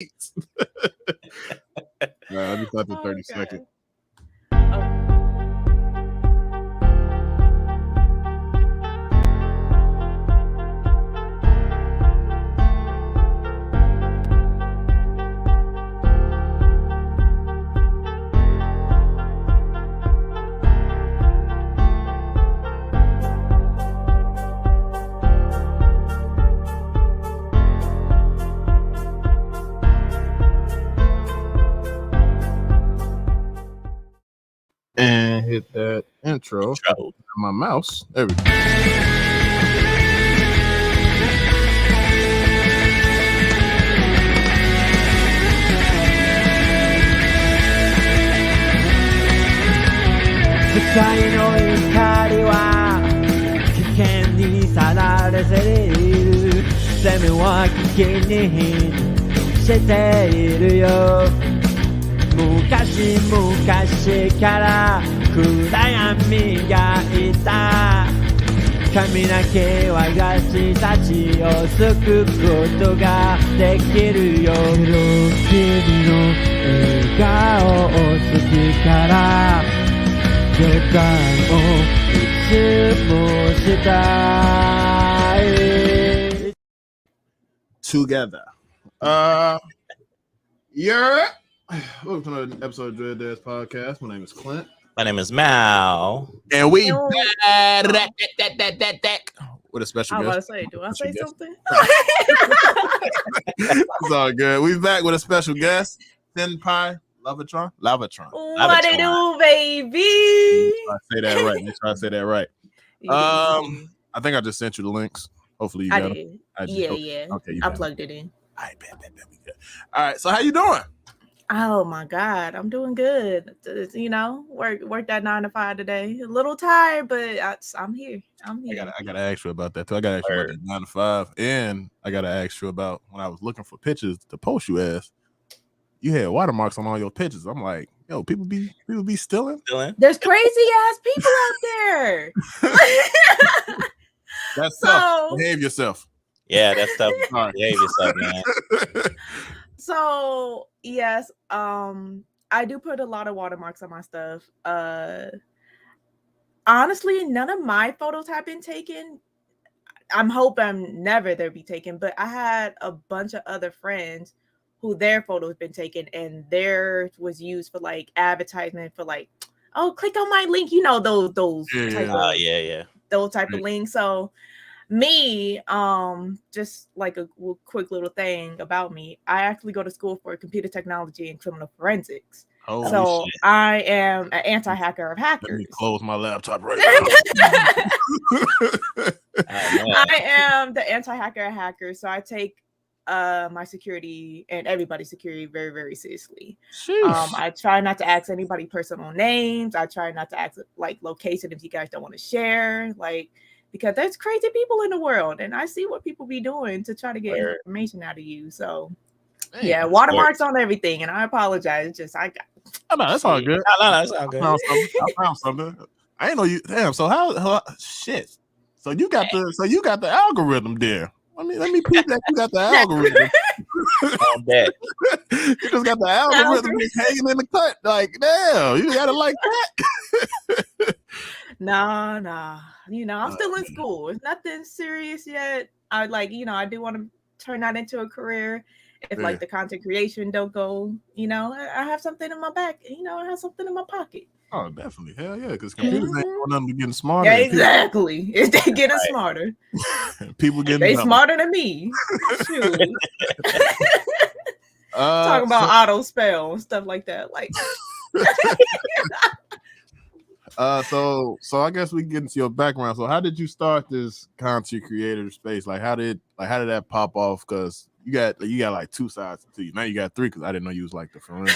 Let me start the 30 seconds. And hit that intro. My mouse. There we go.昔々から暗闇がいた髪の毛は私たちを救うことができるよ君の笑顔を好きから予感をいつもしたい Together. Welcome to another episode of Dread Dads Podcast. My name is Clint. My name is Mal. And we with a special guest. I was about to say, do I say something? It's all good. We back with a special guest, Senpai Lavatron. What it do, baby? Say that right. Make sure I say that right. I think I just sent you the links. Hopefully you got them. Yeah. Okay, I plugged it in. All right, bet. We good. All right, so how you doing? Oh my God, I'm doing good. You know, work that 9 to 5 today. A little tired, but I'm here. I gotta ask you about that too. I gotta ask you about that 9 to 5, and I gotta ask you about when I was looking for pictures to post you as. You had watermarks on all your pictures. I'm like, yo, people be stealing. There's crazy ass people out there. That's tough. Behave yourself. Yeah, that's tough. Behave yourself, man. So yes, I do put a lot of watermarks on my stuff. Honestly, none of my photos have been taken. I'm hoping never they'll be taken, but I had a bunch of other friends who their photos been taken and theirs was used for like advertisement for like, oh, click on my link, you know, those type of links. So me, just like a quick little thing about me, I actually go to school for computer technology and criminal forensics. Holy so shit. I am an anti-hacker of hackers. Let me close my laptop right now. I am the anti-hacker of hackers, so I take my security and everybody's security very, very seriously. I try not to ask anybody personal names. I try not to ask like location if you guys don't want to share, like, because there's crazy people in the world and I see what people be doing to try to get information out of you. So yeah, watermarks on everything, and I apologize. Just that's all good. No, that's all good. I found something. I ain't know you. Damn. So how shit. So you got the algorithm there. Let me peep that you got the algorithm. You just got the algorithm hanging in the cut. Like, damn, you got it like that. Nah. You know, I'm still in school. It's nothing serious yet. I do want to turn that into a career. If like the content creation don't go, you know, I have something in my back. You know, I have something in my pocket. Oh, definitely. Hell yeah, because computers ain't going nothing but getting smarter. Yeah, exactly. They're getting smarter. People getting they smarter than me. Shoot. Talking about auto spell and stuff like that. Like so I guess we get into your background. So how did you start this content creator space? How did that pop off? Because you got like two sides to you. Now you got three because I didn't know you was like the forensic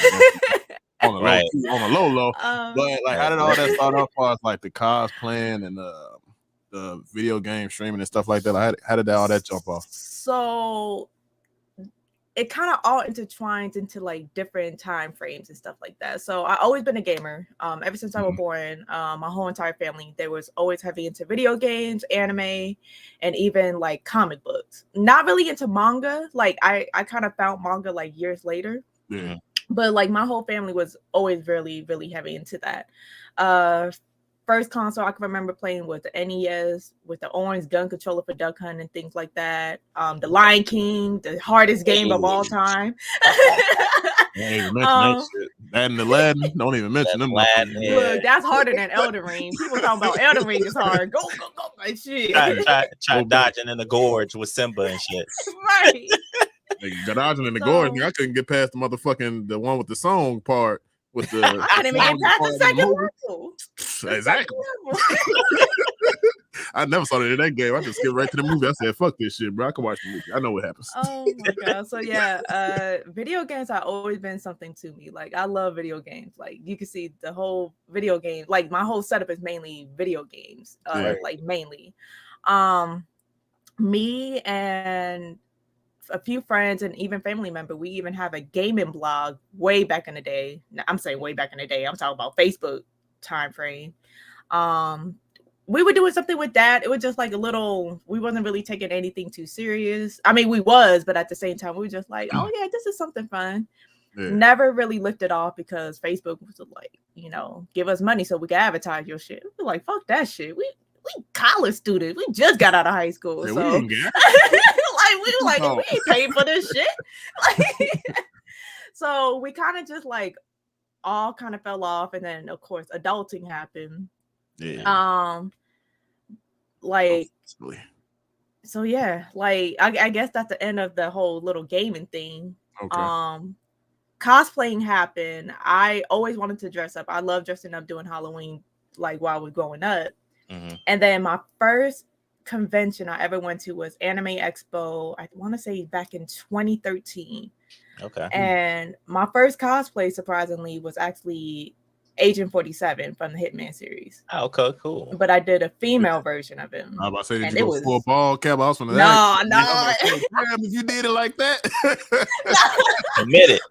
on the low. But like, how did all that start off? As like the cosplaying and the video game streaming and stuff like that. How did all that jump off? So it kind of all intertwines into like different time frames and stuff like that. So I always been a gamer. Ever since I was born, my whole entire family, they was always heavy into video games, anime, and even like comic books. Not really into manga. Like I kind of found manga like years later. Yeah. But like my whole family was always really, really heavy into that. First console I can remember playing was the NES with the orange gun controller for duck hunt and things like that. The Lion King, the hardest game of all time. That shit. And the Aladdin, don't even mention them. Look, that's harder than Elden Ring. People talking about Elden Ring is hard. Go, like shit. Try dodging in the gorge with Simba and shit. Right. Dodging in the gorge. I couldn't get past the one with the song part. With the I didn't even get past the second level. Exactly. I never saw it in that game. I just skipped right to the movie. I said, "Fuck this shit, bro. I can watch the movie. I know what happens." Oh my god. So yeah, video games have always been something to me. Like I love video games. Like you can see the whole video game. Like my whole setup is mainly video games. Like mainly. Me and a few friends and even family member, we even have a gaming blog way back in the day. I'm saying way back in the day. I'm talking about Facebook time frame. We were doing something with that. It was just like a little, we wasn't really taking anything too serious. I mean, we was, but at the same time, we were just like, oh yeah, this is something fun. Yeah. Never really lifted off because Facebook was like, give us money so we can advertise your shit. We're like, fuck that shit. We college students. We just got out of high school. Yeah, so we ain't paid for this shit. So we kind of just like all kind of fell off, and then of course adulting happened. Yeah. So yeah, like I guess that's the end of the whole little gaming thing. Okay. Cosplaying happened. I always wanted to dress up. I love dressing up, doing Halloween like while I was growing up. Mm-hmm. And then my first convention I ever went to was Anime Expo. I want to say back in 2013. Okay. And my first cosplay, surprisingly, was actually Agent 47 from the Hitman series. Oh, okay, cool. But I did a female version of him. I was about to say, did you go full ball cap? I was from the No. If you did it like that. Admit it.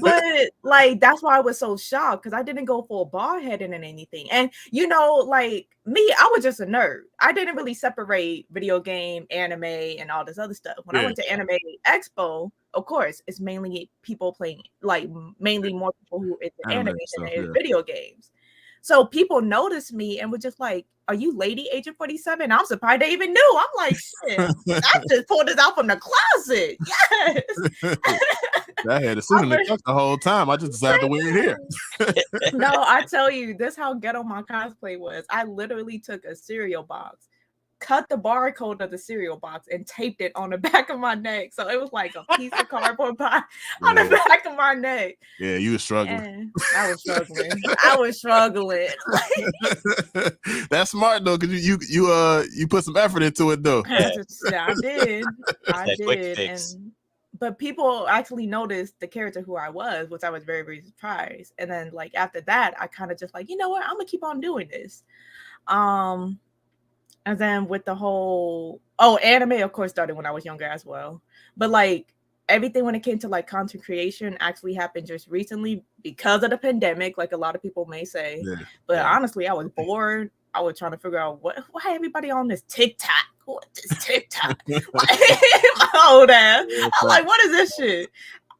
But like that's why I was so shocked, because I didn't go full bald headed and anything. And like me, I was just a nerd. I didn't really separate video game, anime, and all this other stuff. When I went to Anime Expo, of course, it's mainly people playing, like mainly more people who into anime than video games. So people noticed me and were just like, "Are you Lady Agent 47?" I'm surprised they even knew. I'm like, "Shit, I just pulled this out from the closet." Yes. I had a suit in the whole time. I just decided to wear it here. No, I tell you, this how ghetto my cosplay was. I literally took a cereal box, cut the barcode of the cereal box, and taped it on the back of my neck. So it was like a piece of cardboard box on the back of my neck. Yeah, you were struggling. And I was struggling. That's smart though, because you put some effort into it though. Yeah, I did. But people actually noticed the character who I was, which I was very, very surprised. And then like after that, I kind of just like, you know what, I'm gonna keep on doing this. And then with the whole anime, of course, started when I was younger as well. But like everything when it came to like content creation actually happened just recently because of the pandemic, like a lot of people may say. Yeah. But honestly, I was bored. I was trying to figure out why everybody on this TikTok. What is TikTok? My old ass. I'm like, what is this shit?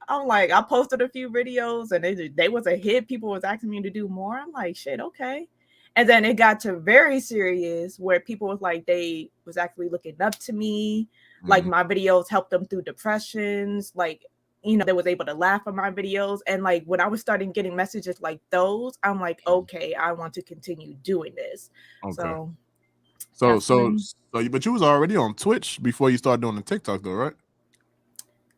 I'm like, I posted a few videos and they was a hit. People was asking me to do more. I'm like, shit, okay. And then it got to very serious where people was like, they was actually looking up to me. Like my videos helped them through depressions. Like, they was able to laugh at my videos. And like when I was starting getting messages like those, I'm like, okay, I want to continue doing this. Okay. But you was already on Twitch before you started doing the TikTok though, right?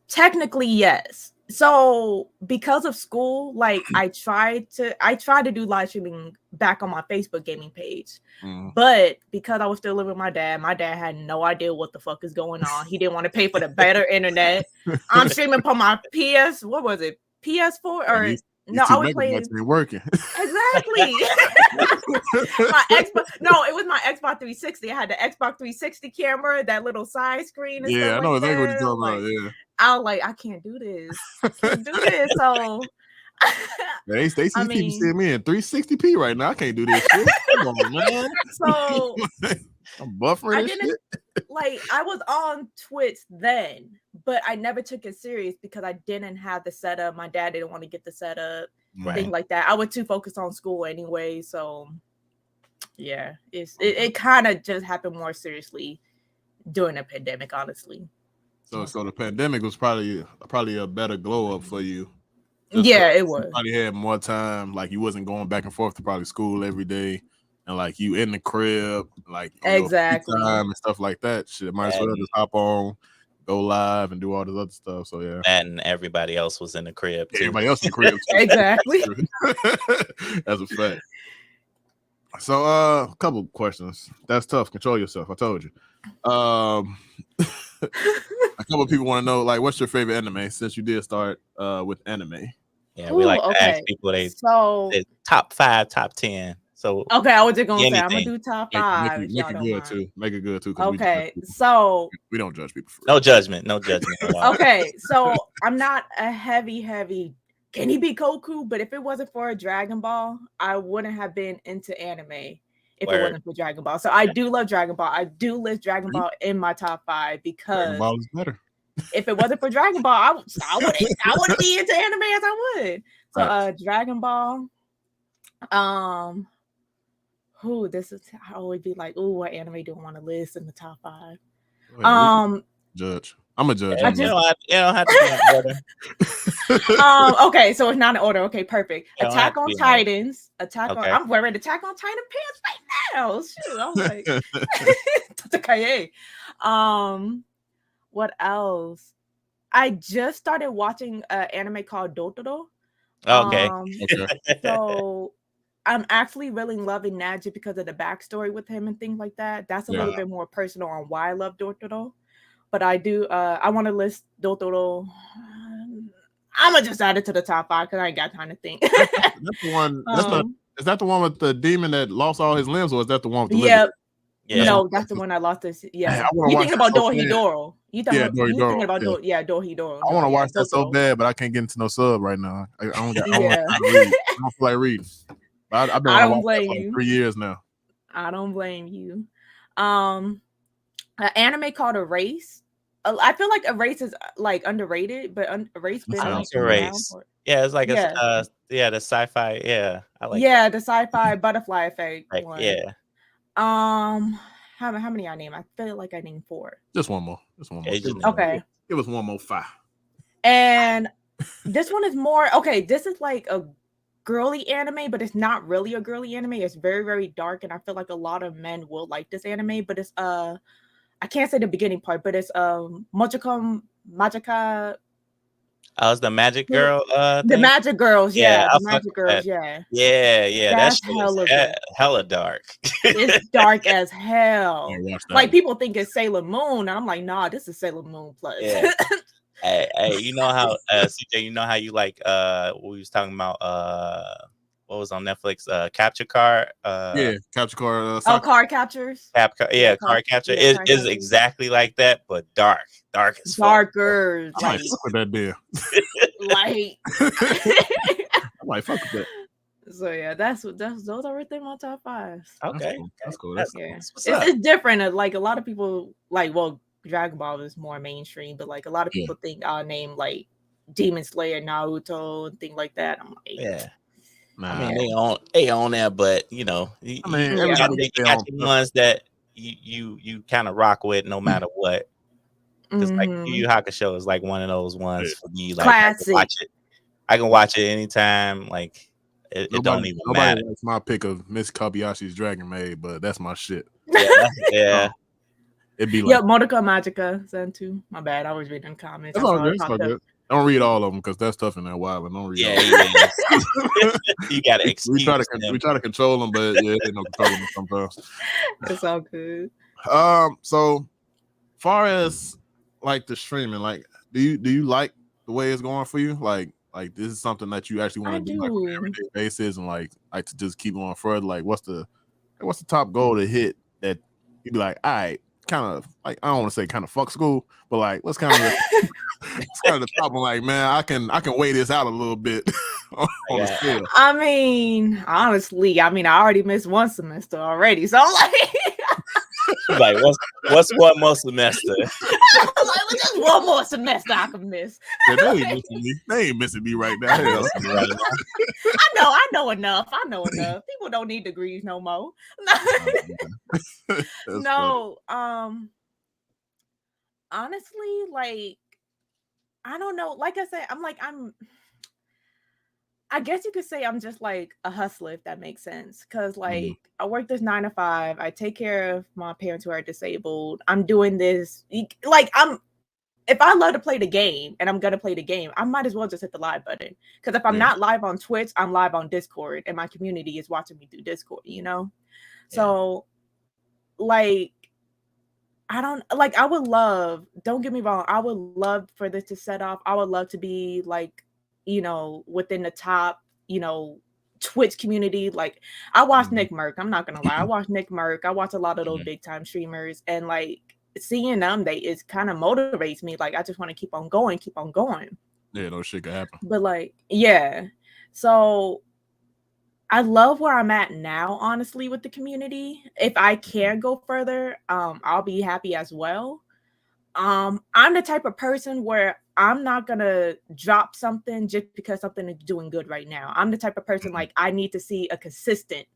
Technically, yes. So because of school, like I tried to do live streaming back on my Facebook gaming page. But because I was still living with my dad had no idea what the fuck is going on. He didn't want to pay for the better internet. I'm streaming from my PS4 or No, I would play. Ain't working. Exactly. My Xbox. No, it was my Xbox 360. I had the Xbox 360 camera, that little side screen. And stuff I know like exactly what that. you're talking about. Yeah. I was like, I can't do this. Can't do this. So. They see people seeing me in 360p right now. I can't do this shit. Come on, man. So I'm buffering this shit. Like, I was on Twitch then, but I never took it serious because I didn't have the setup. My dad didn't want to get the setup, things like that. I was too focused on school anyway. So yeah, it kind of just happened more seriously during the pandemic, honestly. So the pandemic was probably a better glow up for you. It was. Probably had more time. Like, you wasn't going back and forth to probably school every day, and like you in the crib, like exactly time and stuff like that. Shit, might as well just hop on, go live, and do all this other stuff. So yeah, and everybody else was in the crib too. Everybody else in the crib too. Exactly. That's a fact. So a couple questions. That's tough. Control yourself. I told you. A couple of people want to know, like, what's your favorite anime, since you did start with anime. Yeah, we like to ask people they top 5, top 10. So okay, I was just gonna say I'm gonna do top 5. Make it good too. Make it good too. Okay, so we don't judge people. No judgment. Okay, so I'm not a heavy. Can he be Goku? But if it wasn't for Dragon Ball, I wouldn't have been into anime. If it wasn't for Dragon Ball, so I do love Dragon Ball. I do list Dragon Ball in my top 5 because Dragon Ball is better. If it wasn't for Dragon Ball, I wouldn't be into anime as I would. So Dragon Ball. This is, I always be like, what anime do I want to list in the top 5? Judge. I'm a judge. You don't have to be in order. Okay, so it's not in order. Okay, perfect. Attack on Titans. I'm wearing Attack on Titan pants right now. Shoot, I was like, what else? I just started watching an anime called Dotoro. Okay. So I'm actually really loving Naji because of the backstory with him and things like that. That's a little bit more personal on why I love Dotoro. But I do. I want to list Dotoro. I'm gonna just add it to the top 5 because I ain't got time to think. That's the one. Is that the one with the demon that lost all his limbs, or is that the one with the lizard? Yeah. No, that's the one I lost this. Yeah. You thinking about Dorohedoro. You thinking about Dorohedoro. I want to watch that so bad, but I can't get into no sub right now. I don't got I don't feel like reading. I've been watching that for like 3 years now. I don't blame you. An anime called Erase. I feel like Erase is like underrated, but Erase been Erase. Yeah, it's like the sci-fi. Yeah, I like. Yeah, the sci-fi butterfly effect one. Yeah. How many I name? I feel like I named 4. Just one more. Okay. It was one more 5. And this one is more okay. This is like a girly anime, but it's not really a girly anime. It's very, very dark, and I feel like a lot of men will like this anime. But it's I can't say the beginning part, but it's Magica. Oh, it's the Magic Girl. The Magic Girls, the Magic Girls, yeah. That's hella dark. It's dark as hell. Like people think it's Sailor Moon, and I'm like, nah, this is Sailor Moon plus. Yeah. hey, you know how CJ, you know how you like we was talking about what was on Netflix? Capture Card. Capture Card. Card captures. Card capture is exactly like that, but dark as darker. I might fuck with that deal. Like, I might fuck with that. So yeah, those are within my top 5. Okay, that's cool. It's different. Like a lot of people like, well, Dragon Ball is more mainstream, but like a lot of people think I'll name like Demon Slayer, Naruto, and things like that. I'm like, I mean, they own that, but you know, you got the ones that you kind of rock with no matter what. Because like Yu Yu Hakusho is like one of those ones for me. Like classic. I can watch it anytime. Like it don't even matter. That's my pick of Miss Kobayashi's Dragon Maid, but that's my shit. Yeah. It'd be like Monica Magica Zen 2. My bad. I was reading comments. That's all good. I don't read all of them because that's tough in that while. But don't read. You got to. We try to control them, but yeah, they don't control them sometimes. It's all good. So far as like the streaming, like do you like the way it's going for you? Like like this is something that you actually want to do like on an everyday basis and like to just keep going further? Like what's the top goal to hit that you'd be like, all right, kind of like I don't want to say kind of fuck school, but like what's kind of it's kind of the top one, like, man, I can weigh this out a little bit on the scale. I mean, honestly, I already missed one semester already, so like what's one more semester? Like, just one more semester I can miss. Yeah, they ain't missing me right now. I know enough. People don't need degrees no more. No, honestly, like, I don't know. Like I said, I guess you could say I'm just like a hustler, if that makes sense. Because like I work this 9 to 5. I take care of my parents who are disabled. I'm doing this. Like if I love to play the game and I'm gonna play the game, I might as well just hit the live button. Because if I'm not live on Twitch, I'm live on Discord, and my community is watching me through Discord. So like I would love. Don't get me wrong. I would love for this to set off. I would love to be like, within the top, Twitch community. Like I watch Nick Merck. I'm not gonna lie. I watch Nick Merck. I watch a lot of those big time streamers, and like seeing them, it kind of motivates me. Like I just want to keep on going. Yeah, no shit could happen. But like, yeah. So I love where I'm at now, honestly, with the community. If I can go further, I'll be happy as well. I'm the type of person where I'm not gonna drop something just because something is doing good right now. I'm the type of person like I need to see a consistent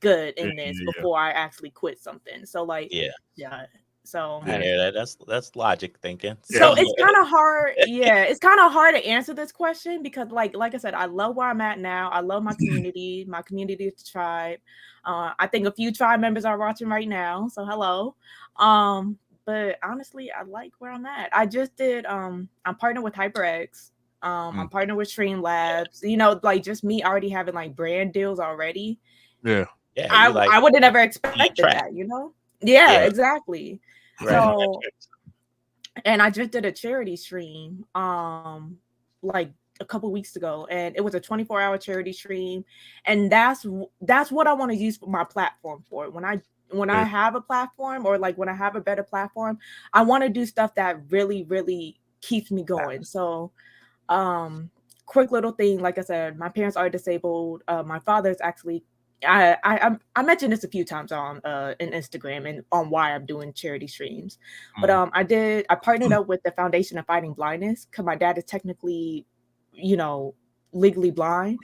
good in this before I actually quit something. So like so I hear that. That's logic thinking. So it's kind of hard. Yeah, it's kind of hard to answer this question because like I said, I love where I'm at now. I love my community. My community is the tribe. I think a few tribe members are watching right now. So hello. But honestly, I like where I'm at. I just did. I'm partnered with HyperX. I'm partnered with Streamlabs. Like just me already having like brand deals already. Yeah. I would have never expected that. Yeah, exactly. Right. So, and I just did a charity stream, like a couple weeks ago, and it was a 24-hour charity stream, and that's what I want to use my platform for. When I have a platform, or like when I have a better platform, I want to do stuff that really, really keeps me going. So, quick little thing, like I said, my parents are disabled. My father's actually, I mentioned this a few times on in Instagram and on why I'm doing charity streams. But I partnered up with the Foundation of Fighting Blindness because my dad is technically, legally blind.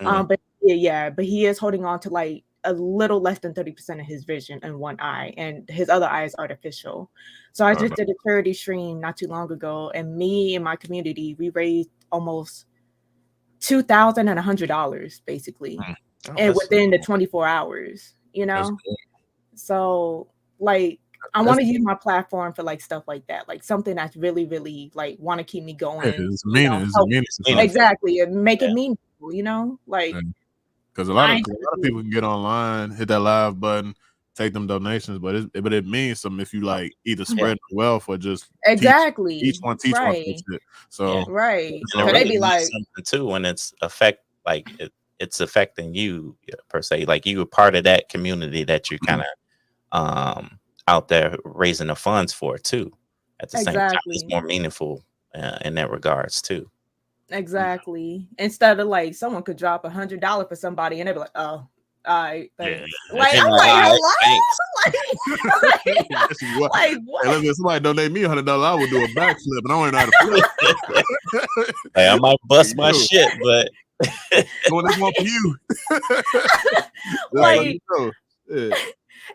But he is holding on to like a little less than 30% of his vision in one eye, and his other eye is artificial. So I just did a charity stream not too long ago, and me and my community, we raised almost $2,100 basically, and within the 24 hours, So like I want to use my platform for like stuff like that, like something that's really, really like want to keep me going. It's meaningful. Exactly, and make it meaningful, like. Because a lot of people can get online, hit that live button, take them donations, but it means something if you like either spread the wealth or just teach one. So right, so they be like something too when it's it's affecting you per se. Like you were part of that community that you kind of out there raising the funds for too. At the same time, it's more meaningful in that regards too. Exactly. Instead of like someone could drop $100 for somebody and they'd be like, oh, all right. Thanks. Like I'm like, hello? Like what? Hey, if somebody donate me $100, I would do a backflip, and I don't know how to flip. Hey, I might bust my shit, but doing this one for you.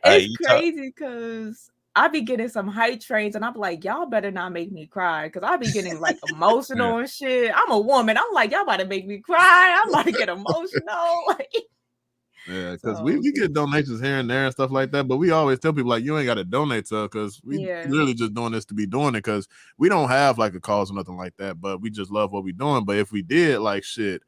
It's crazy because I be getting some hype trains, and I'm like, y'all better not make me cry, because I be getting like emotional and shit. I'm a woman. I'm like, y'all about to make me cry. I'm about to get emotional. Yeah, because we get donations here and there and stuff like that, but we always tell people like, you ain't got to donate to us, because we really just doing this to be doing it, because we don't have like a cause or nothing like that, but we just love what we're doing. But if we did, like shit,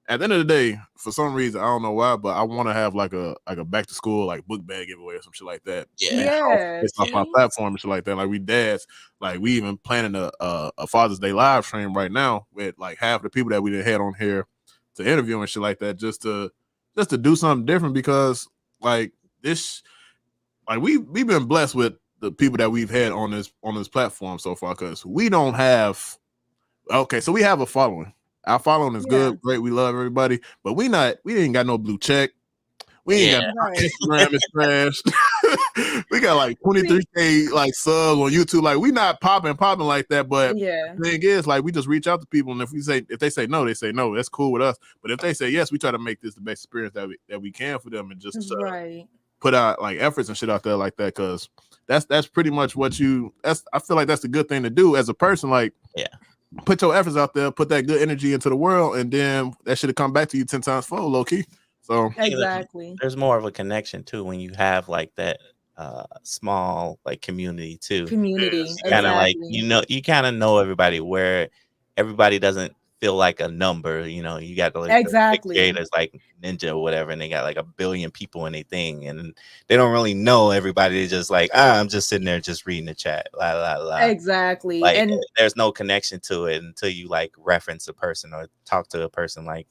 at the end of the day, for some reason, I don't know why, but I want to have like a back to school like book bag giveaway or some shit like that. Yeah, it's off our platform and shit like that. Like we dads, like we even planning a Father's Day live stream right now with like half the people that we had on here to interview and shit like that, just to do something different because like this, like we've been blessed with the people that we've had on this platform so far because we don't have. Okay, so we have a following. Our following is good, great. We love everybody, but we ain't got no blue check. We ain't got Instagram is trash. We got like 23K like subs on YouTube. Like we not popping like that. But the thing is, like we just reach out to people, and if they say no, they say no. That's cool with us. But if they say yes, we try to make this the best experience that we can for them, and just put out like efforts and shit out there like that. Because that's pretty much what I feel like that's the good thing to do as a person. Like put your efforts out there, put that good energy into the world, and then that should have come back to you 10 times fold, low key. So exactly, there's more of a connection too when you have like that small like community too. Kind of like you kind of know everybody where everybody doesn't feel like a number. You know, you got the like the creators like Ninja or whatever, and they got like 1 billion people in their thing, and they don't really know everybody. They're just like, I'm just sitting there just reading the chat, la la la. Exactly, like, and there's no connection to it until you like reference a person or talk to a person, like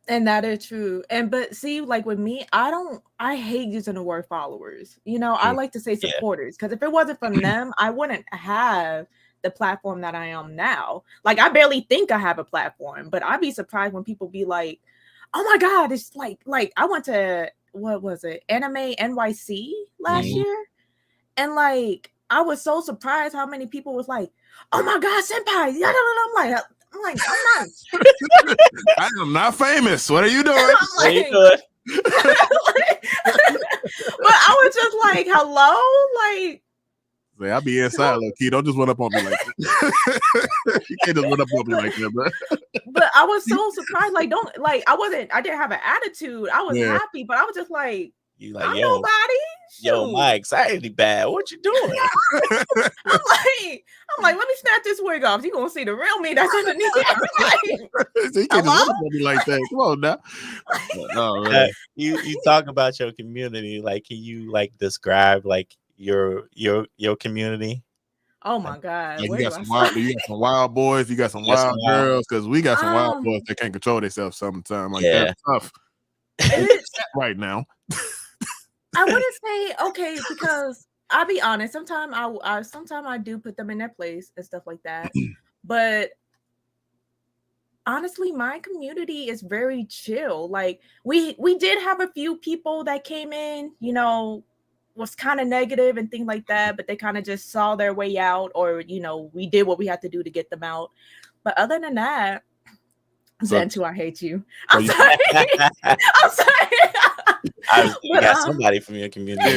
And that is true. But see, like with me, I hate using the word followers. I like to say supporters because if it wasn't from them, I wouldn't have the platform that I am now. Like I barely think I have a platform, but I'd be surprised when people be like, "Oh my God, it's like I went to what was it, Anime NYC last year," and like I was so surprised how many people was like, "Oh my God, Senpai!" Yeah, I'm like, I'm not. I am not famous. What are you doing? What are you doing? But I was just like, hello, like. I'll be inside, low key. Don't just run up on me like that. You can't just run up on me like that, bro. But I was so surprised. Like, I didn't have an attitude. I was happy, but I was just like, you like, I'm nobody. Yo, my anxiety bad. What you doing? I'm like, let me snap this wig off. You gonna see the real me that's underneath. So you can't just run up on me like that. Come on now. No, man. You talk about your community. Like, can you like describe like your community? Oh my God! Like you got some wild boys, you got some wild girls, because we got some wild boys that can't control themselves sometimes. Like that's tough. Right now. I wouldn't say okay because I'll be honest. Sometimes I do put them in their place and stuff like that. But honestly, my community is very chill. Like we did have a few people that came in, was kind of negative and things like that, but they kind of just saw their way out, or we did what we had to do to get them out. But other than that, Zentu, I hate you. I'm sorry. I'm sorry. You got somebody from your community.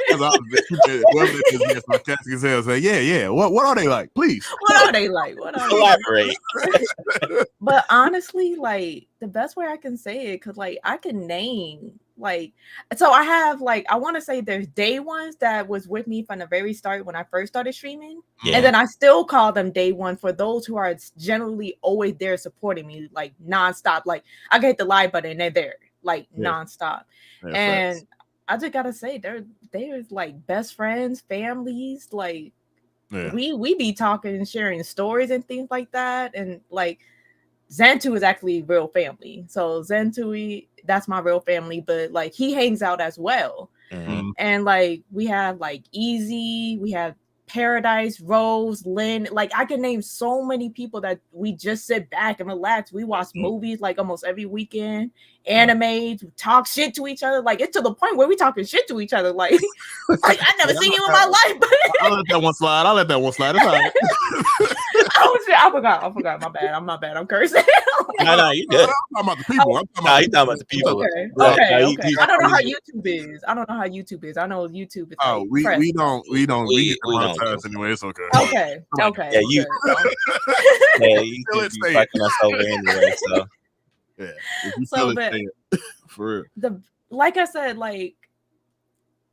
Whoever is sarcastic as hell, say, yeah. What are they like? Please. What are they like? Elaborate. But honestly, like the best way I can say it, because like I can name so I have I want to say there's day ones that was with me from the very start when I first started streaming, and then I still call them day one for those who are generally always there supporting me like nonstop. Like I get the live button and they're there nonstop. And I just gotta say they're like best friends, families. Like we be talking and sharing stories and things like that. And like Zentu is actually real family. So Zentu, that's my real family, but like he hangs out as well. Mm-hmm. And like we have like Easy, we have Paradise, Rose, Lynn. Like I can name so many people that we just sit back and relax. We watch movies like almost every weekend, anime, talk shit to each other. Like it's to the point where we talking shit to each other. Like I never seen you in my life. But I'll let that one slide. It's all right. Oh shit! I forgot. My bad. I'm cursing. No, you good. I'm talking about the people. You talking about the people. Okay. I don't know how YouTube is. I know YouTube is. Oh, we don't get monetized anyway. It's okay. Okay. Yeah, you be fucking us over anyway. So yeah. For real. Like I said, like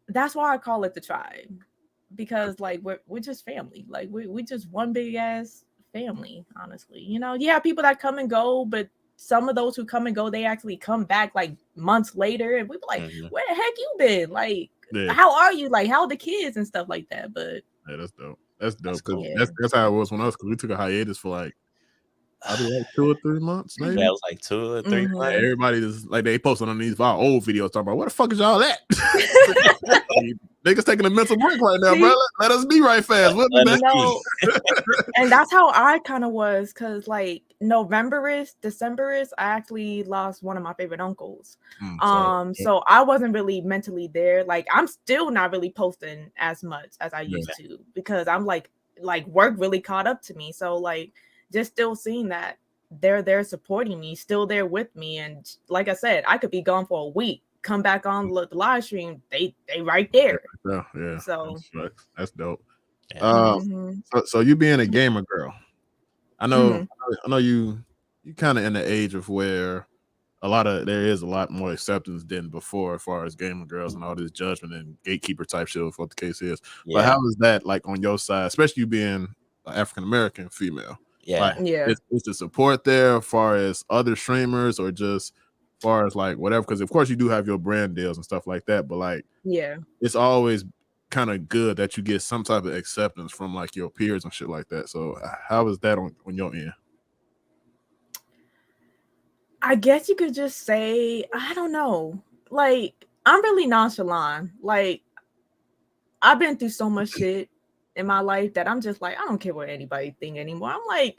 that's why I call it the tribe, because like we're just family. Like we just one big ass family. Honestly, you have people that come and go, but some of those who come and go, they actually come back like months later, and we be like, where the heck you been? Like, how are you? Like, how are the kids and stuff like that? But yeah, that's dope. That's dope. Cool. That's how it was when us, because we took a hiatus for like, I think like 2 or 3 months, maybe. Yeah, it was like 2 or 3 months. Everybody just like they posted on these our old videos talking about where the fuck is y'all at? Niggas taking a mental break right now, bro. Let us be right fast. We'll be back. And that's how I kind of was, because like December-ish, I actually lost one of my favorite uncles. So I wasn't really mentally there. Like, I'm still not really posting as much as I used to, because I'm like work really caught up to me. So like, just still seeing that they're there supporting me, still there with me. And like I said, I could be gone for a week, come back on the live stream, they right there. Yeah. So that's dope. So you being a gamer girl, I know you kind of in the age of where there is a lot more acceptance than before as far as gamer girls and all this judgment and gatekeeper type shit, what the case is. But how is that like on your side, especially you being an African American female? Is the support there as far as other streamers, or just as far as like whatever? Because of course you do have your brand deals and stuff like that, but like it's always kind of good that you get some type of acceptance from like your peers and shit like that. So how is that on your end? I guess you could just say, I don't know, like, I'm really nonchalant. Like, I've been through so much shit in my life that I'm just like, I don't care what anybody think anymore. I'm like,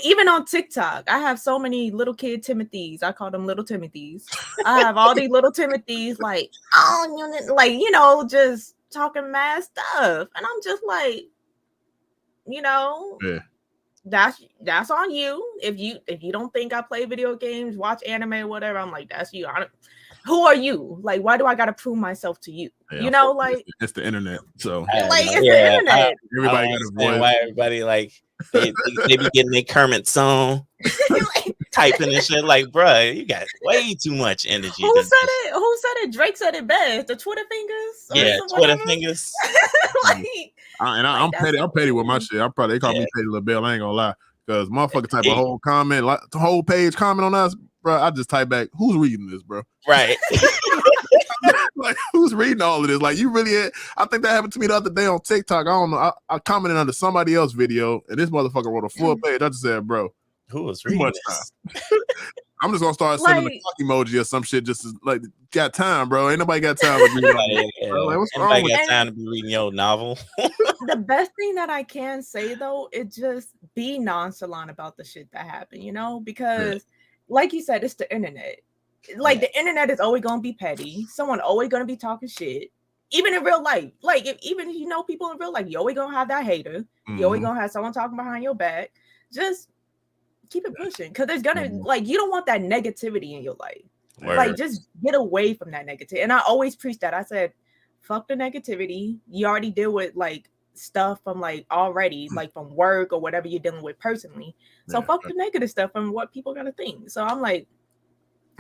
even on TikTok, I have so many little kid Timothys. I call them little Timothys. I have all these little Timothys, like, just talking mad stuff. And I'm just like, that's on you. If you don't think I play video games, watch anime or whatever, I'm like, that's you. Who are you? Like, why do I gotta prove myself to you? Like, it's the internet. So it's the internet. Everybody got a voice. Why everybody like they be getting their Kermit song, typing and shit. Like, bruh, you got way too much energy. Who said it? Drake said it best. The Twitter fingers. Yeah, Twitter fingers. I'm petty. I'm petty with my shit. They call me Petty Lil Bill. I ain't gonna lie, because motherfucker type a whole comment, like the whole page comment on us, bro. I just type back, who's reading this, bro? Right. Like, who's reading all of this? Like, you really? I think that happened to me the other day on TikTok. I don't know. I commented under somebody else's video, and this motherfucker wrote a full page. I just said, bro, who was reading this? I'm just gonna start sending a clock emoji or some shit. Just to, like, got time, bro. Ain't nobody got time to read. Like, what's wrong with got time to be reading your novel? The best thing that I can say though is just be nonchalant about the shit that happened. Because like you said, it's the internet. Like, the internet is always gonna be petty. Someone always gonna be talking shit. Even in real life, like even if you know people in real life, you always gonna have that hater. You always gonna have someone talking behind your back. Just keep it pushing, because there's gonna like, you don't want that negativity in your life. Like, just get away from that negativity. And I always preach that. I said, fuck the negativity. You already deal with like stuff from like already, like from work or whatever you're dealing with personally. So fuck the negative stuff and what people gonna think. So I'm like,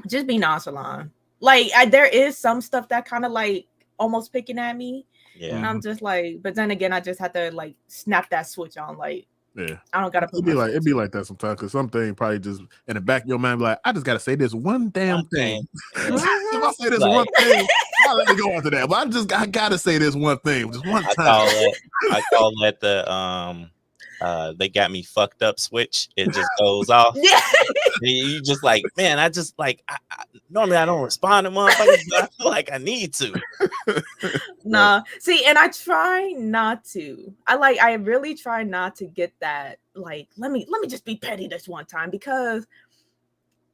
just be nonchalant. Like, there is some stuff that kind of like almost picking at me. And I'm just like, but then again, I just have to like snap that switch on. Like, I don't gotta put it'd be like that sometimes, because something probably just in the back of your mind be like, I just gotta say this one damn thing. If I say this one thing, I'll let me go after that. But I gotta say this one thing, just one time. I call that the they got me fucked up switch. It just goes off. You just like, man, I just like, I normally I don't respond to motherfuckers, but I feel like I need to. Nah, see, and I try not to. I really try not to get that. Like, let me just be petty this one time, because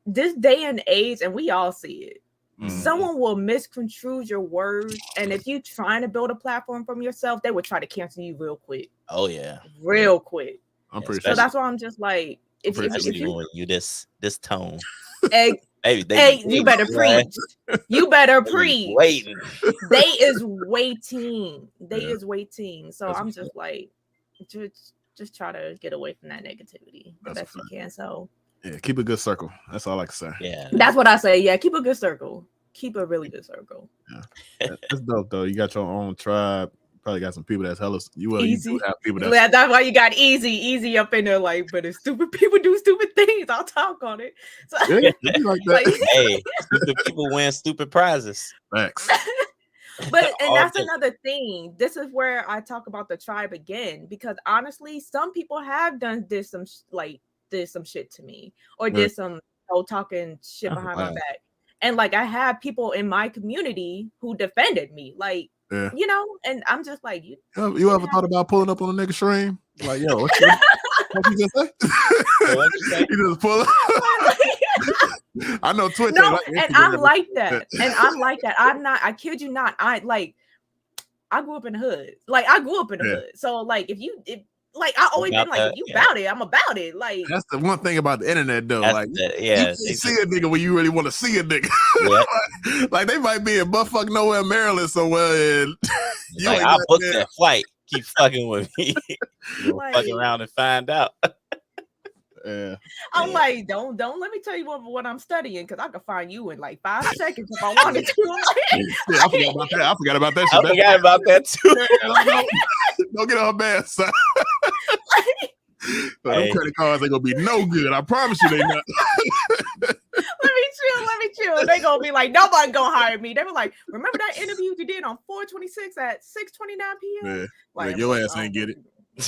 this day and age, and we all see it. Someone will misconstrue your words, and if you trying to build a platform from yourself, they would try to cancel you real quick. Oh yeah, real quick. I'm pretty sure. So that's why I'm just like, if you this tone, hey, you better preach. You better preach. Waiting. They is waiting. So that's I'm just like, just try to get away from that negativity the best you can. So keep a good circle. That's all I can say. Yeah, that's what I say. Yeah, keep a good circle. Keep a really good circle. Yeah, that's dope though. You got your own tribe. probably got some people that's hella. You easy. You have people that's why you got easy up in there. Like, but if stupid people do stupid things, I'll talk on it. So, yeah, like that. Hey, stupid people win stupid prizes. Facts. But and that's another thing. This is where I talk about the tribe again, because honestly, some people have did some shit to me, or did some talking shit behind my back. And like I have people in my community who defended me, like you know, and I'm just like, you ever thought about pulling up on a nigga stream? Like, yo, what you just say? What you say? You just pull up. I know Twitch. No, and I'm like that. And I'm like that. I'm not, I kid you not. I grew up in the hood. Like I grew up in the hood. So like if I always been like, if you about it, I'm about it. Like that's the one thing about the internet though. That's like you see a nigga when you really want to see a nigga. Like they might be in buttfuck nowhere, Maryland somewhere, and I'll book that flight. Keep fucking with me. Like, fucking around and find out. Yeah. I'm like, don't let me tell you what I'm studying, because I could find you in like 5 seconds if I wanted to. I forgot about that. I forgot about that. I forgot about that too. Don't get on her bad side. Them credit cards ain't gonna be no good. I promise you they not. Let me chill. They gonna be like, nobody gonna hire me. They were like, remember that interview you did on 4/26 at 6:29 p.m. Yeah. Like your ass ain't get it.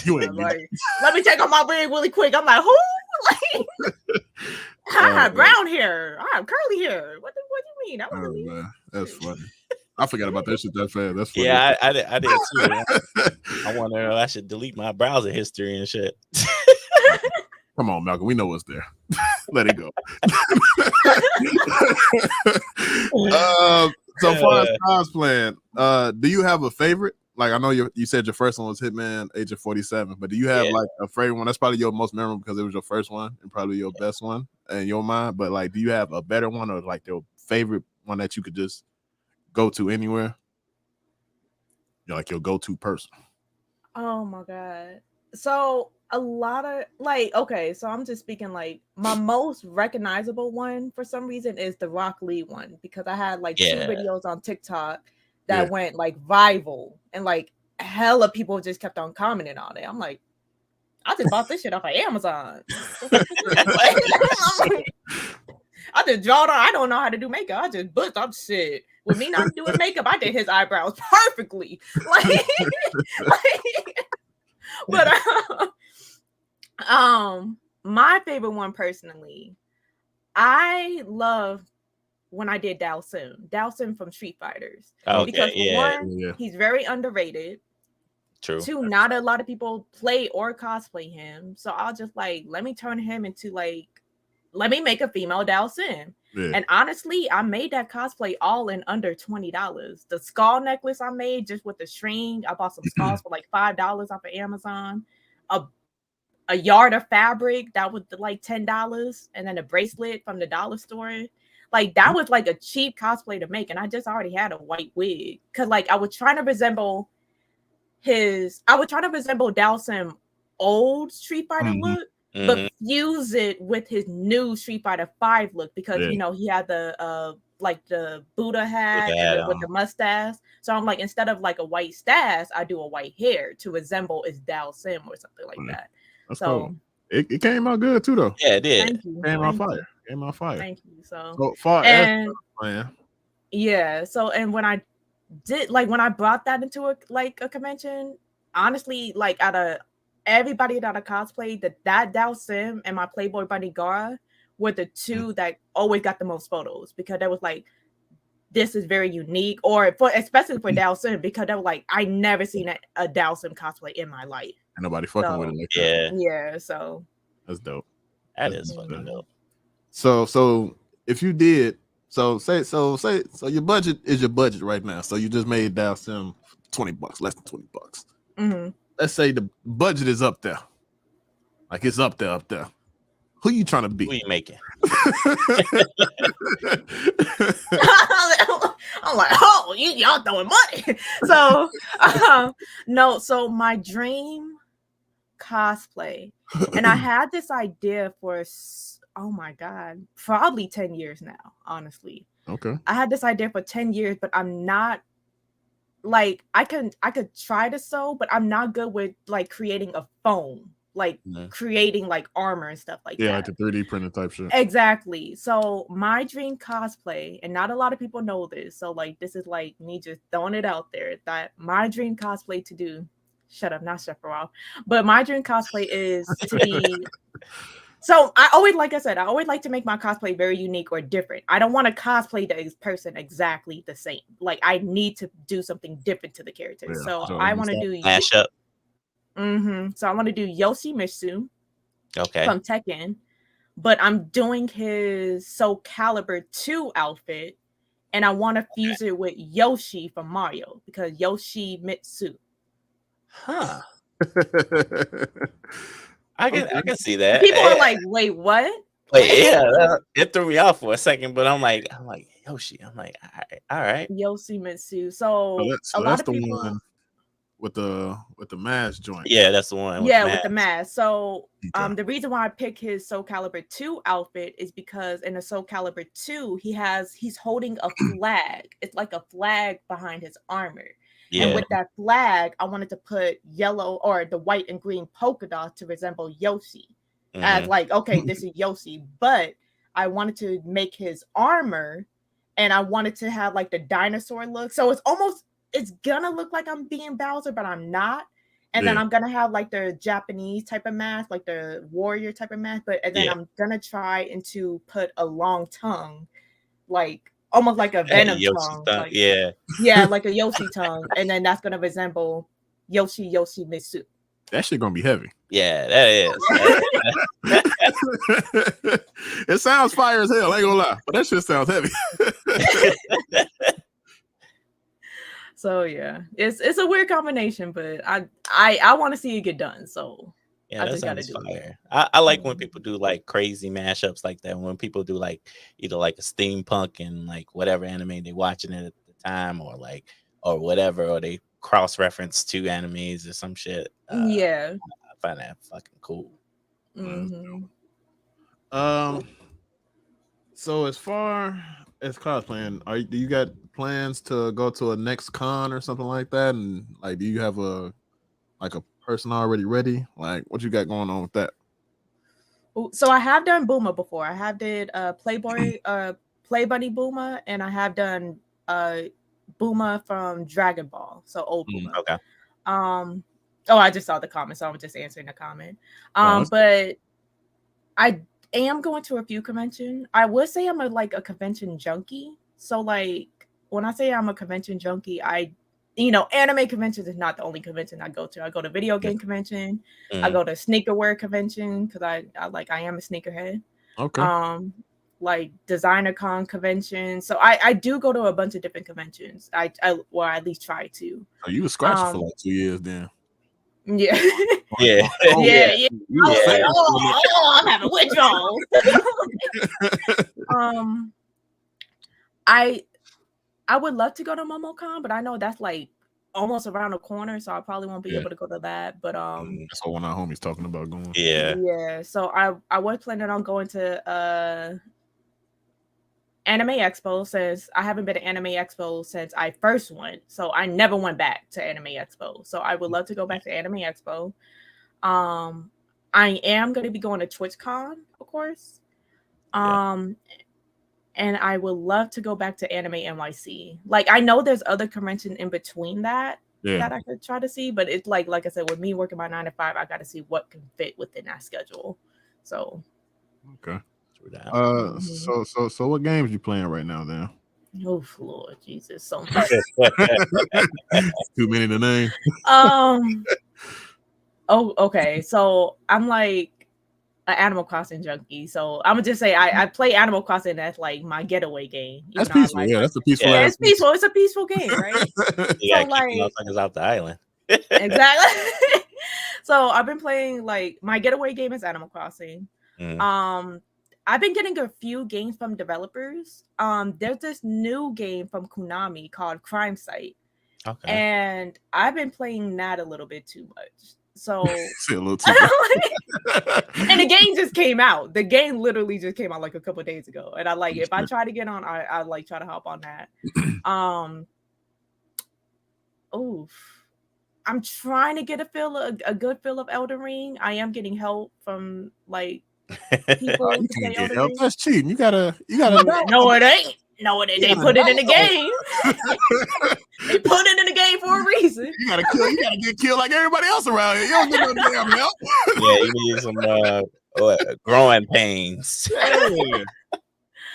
You ain't get it. Let me take off my wig really quick. I'm like, who? Like, I have brown hair. I have curly hair. What do you mean? That wasn't me. Man, that's funny. I forgot about that shit that fast. That's funny. Yeah, I did too. I wonder if I should delete my browser history and shit. Come on, Malcolm. We know what's there. Let it go. So far as cosplaying, do you have a favorite? Like I know you said your first one was Hitman Agent 47, but do you have like a favorite one? That's probably your most memorable because it was your first one and probably your best one in your mind. But like, do you have a better one or like your favorite one that you could just go to anywhere? You're like your go-to person. Oh my god. So a lot of so I'm just speaking like my most recognizable one for some reason is the Rock Lee one, because I had like 2 videos on TikTok that went like viral, and like hella people just kept on commenting on it. I'm like, I just bought this shit off of Amazon. I just drawed on. I don't know how to do makeup. I just booked up shit. With me not doing makeup, I did his eyebrows perfectly. But my favorite one personally, I love when I did Dalsim from Street Fighters. Because one, he's very underrated. True. 2, not a lot of people play or cosplay him. So I'll just like, let me turn him into like, let me make a female Dalsim. Yeah. And honestly, I made that cosplay all in under $20. The skull necklace I made just with the string, I bought some skulls for like $5 off of Amazon. A yard of fabric that was like $10, and then a bracelet from the dollar store. Like that was like a cheap cosplay to make, and I just already had a white wig because like I was trying to resemble Dalsim old Street Fighter look, but fuse it with his new Street Fighter 5 look, because you know he had the like the Buddha hat and with the mustache. So I'm like, instead of like a white stash, I do a white hair to resemble his Dalsim or something like that. That's cool. It came out good too, though. Yeah, it did. Thank you. Came out fire. Thank you. So far as man. Yeah. So and when I brought that into a convention, honestly, like out of everybody that I cosplayed, that Dalsim and my Playboy Bunny Gara were the 2 that always got the most photos, because they was like, this is very unique, or especially for Dalsim, because they were like, I never seen a Dalsim cosplay in my life. And nobody fucking with it like that. Yeah, so that's dope. That's fucking dope. So if you did, so your budget is your budget right now. So you just made Dalsim $20, less than $20. Mm-hmm. Let's say the budget is up there, like it's up there. Who you trying to be? Who you making? I'm like, oh, y'all throwing money. So no, so my dream cosplay, and I had this idea for probably 10 years now, honestly. Okay. I had this idea for 10 years, but I'm not like I could try to sew, but I'm not good with like creating a foam, like creating like armor and stuff like that. Yeah, like the 3D printer type shit. Exactly. So my dream cosplay, and not a lot of people know this, so like this is like me just throwing it out there, that my dream cosplay to do, shut up, not Chef Raw, but my dream cosplay is to be so I always, like I said, I always like to make my cosplay very unique or different. I don't want to cosplay the person exactly the same. Like I need to do something different to the character. Yeah, so I want to do mashup. So I want to do Yoshimitsu okay, from Tekken, but I'm doing his Soul Calibur 2 outfit, and I want to fuse it with Yoshi from Mario because Yoshimitsu. Huh. I can see that. People are like, wait, what? Wait, yeah, it threw me off for a second, but I'm like Yoshi. I'm like, all right. Yoshimitsu. So a lot of people one with the mask joint. Yeah, that's the one. With the mask. So the reason why I picked his Soul Calibur 2 outfit is because in the Soul Calibur 2, he's holding a flag. It's like a flag behind his armor. Yeah. And with that flag, I wanted to put yellow or the white and green polka dots to resemble Yoshi. As like, okay, this is Yoshi, but I wanted to make his armor, and I wanted to have like the dinosaur look. So it's gonna look like I'm being Bowser, but I'm not. And then I'm gonna have like the Japanese type of mask, like the warrior type of mask. But then I'm gonna try and to put a long tongue, like almost like a Venom tongue. Like, yeah, like a Yoshi tongue, and then that's gonna resemble Yoshimitsu. That shit gonna be heavy. Yeah, that is. It sounds fire as hell. I ain't gonna lie, but that shit sounds heavy. So yeah, it's a weird combination, but I want to see it get done. So yeah, that sounds fire. I like when people do like crazy mashups like that. When people do like either like a steampunk and like whatever anime they watching it at the time, or like or whatever, or they cross reference two animes or some shit. I find that fucking cool. So as far as cosplaying, do you got plans to go to a next con or something like that? And like, do you have a person already ready? Like, what you got going on with that? So I have done Booma before. I have did Playboy Play Bunny Booma, and I have done Booma from Dragon Ball. So old Booma. Okay. I just saw the comment, so I'm just answering the comment. But I am going to a few conventions. I would say I'm a convention junkie. So like when I say I'm a convention junkie, anime conventions is not the only convention I go to. I go to video game convention. I go to sneakerwear convention because I am a sneakerhead. Okay. Like designer con convention. So I do go to a bunch of different conventions. I at least try to. Oh, you were scratching for like 2 years then. Yeah. Yeah. Yeah. I'm having withdrawals. I would love to go to MomoCon, but I know that's like almost around the corner, so I probably won't be able to go to that. But that's all one of our homies talking about going. Yeah. So I was planning on going to Anime Expo, since I haven't been to Anime Expo since I first went. So I never went back to Anime Expo. So I would love to go back to Anime Expo. I am going to be going to TwitchCon, of course. And I would love to go back to Anime NYC. Like, I know there's other conventions in between that I could try to see, but it's like I said, with me working my 9 to 5, I got to see what can fit within that schedule. So, okay. So what games you playing right now then? Oh Lord Jesus, so much. Too many to name. Okay. So I'm like an Animal Crossing junkie. So I'm gonna just say I play Animal Crossing as like my getaway game. That's peaceful. That's a peaceful. Yeah, it's peaceful. It's a peaceful game, right? Yeah, so like motherfuckers out the island. Exactly. So I've been playing like my getaway game is Animal Crossing. I've been getting a few games from developers. There's this new game from Konami called Crime Site. Okay. And I've been playing that a little bit too much. So a little too much. And the game just came out. The game literally just came out like a couple of days ago. And if I try to get on, I try to hop on that. I'm trying to get a good feel of Elden Ring. I am getting help from like people. You can't get help. That's cheating. You gotta. No, it ain't. No, they put it in the game. They put it in the game for a reason. You gotta get killed like everybody else around here. You don't get no damn help. Yeah, you need some growing pains.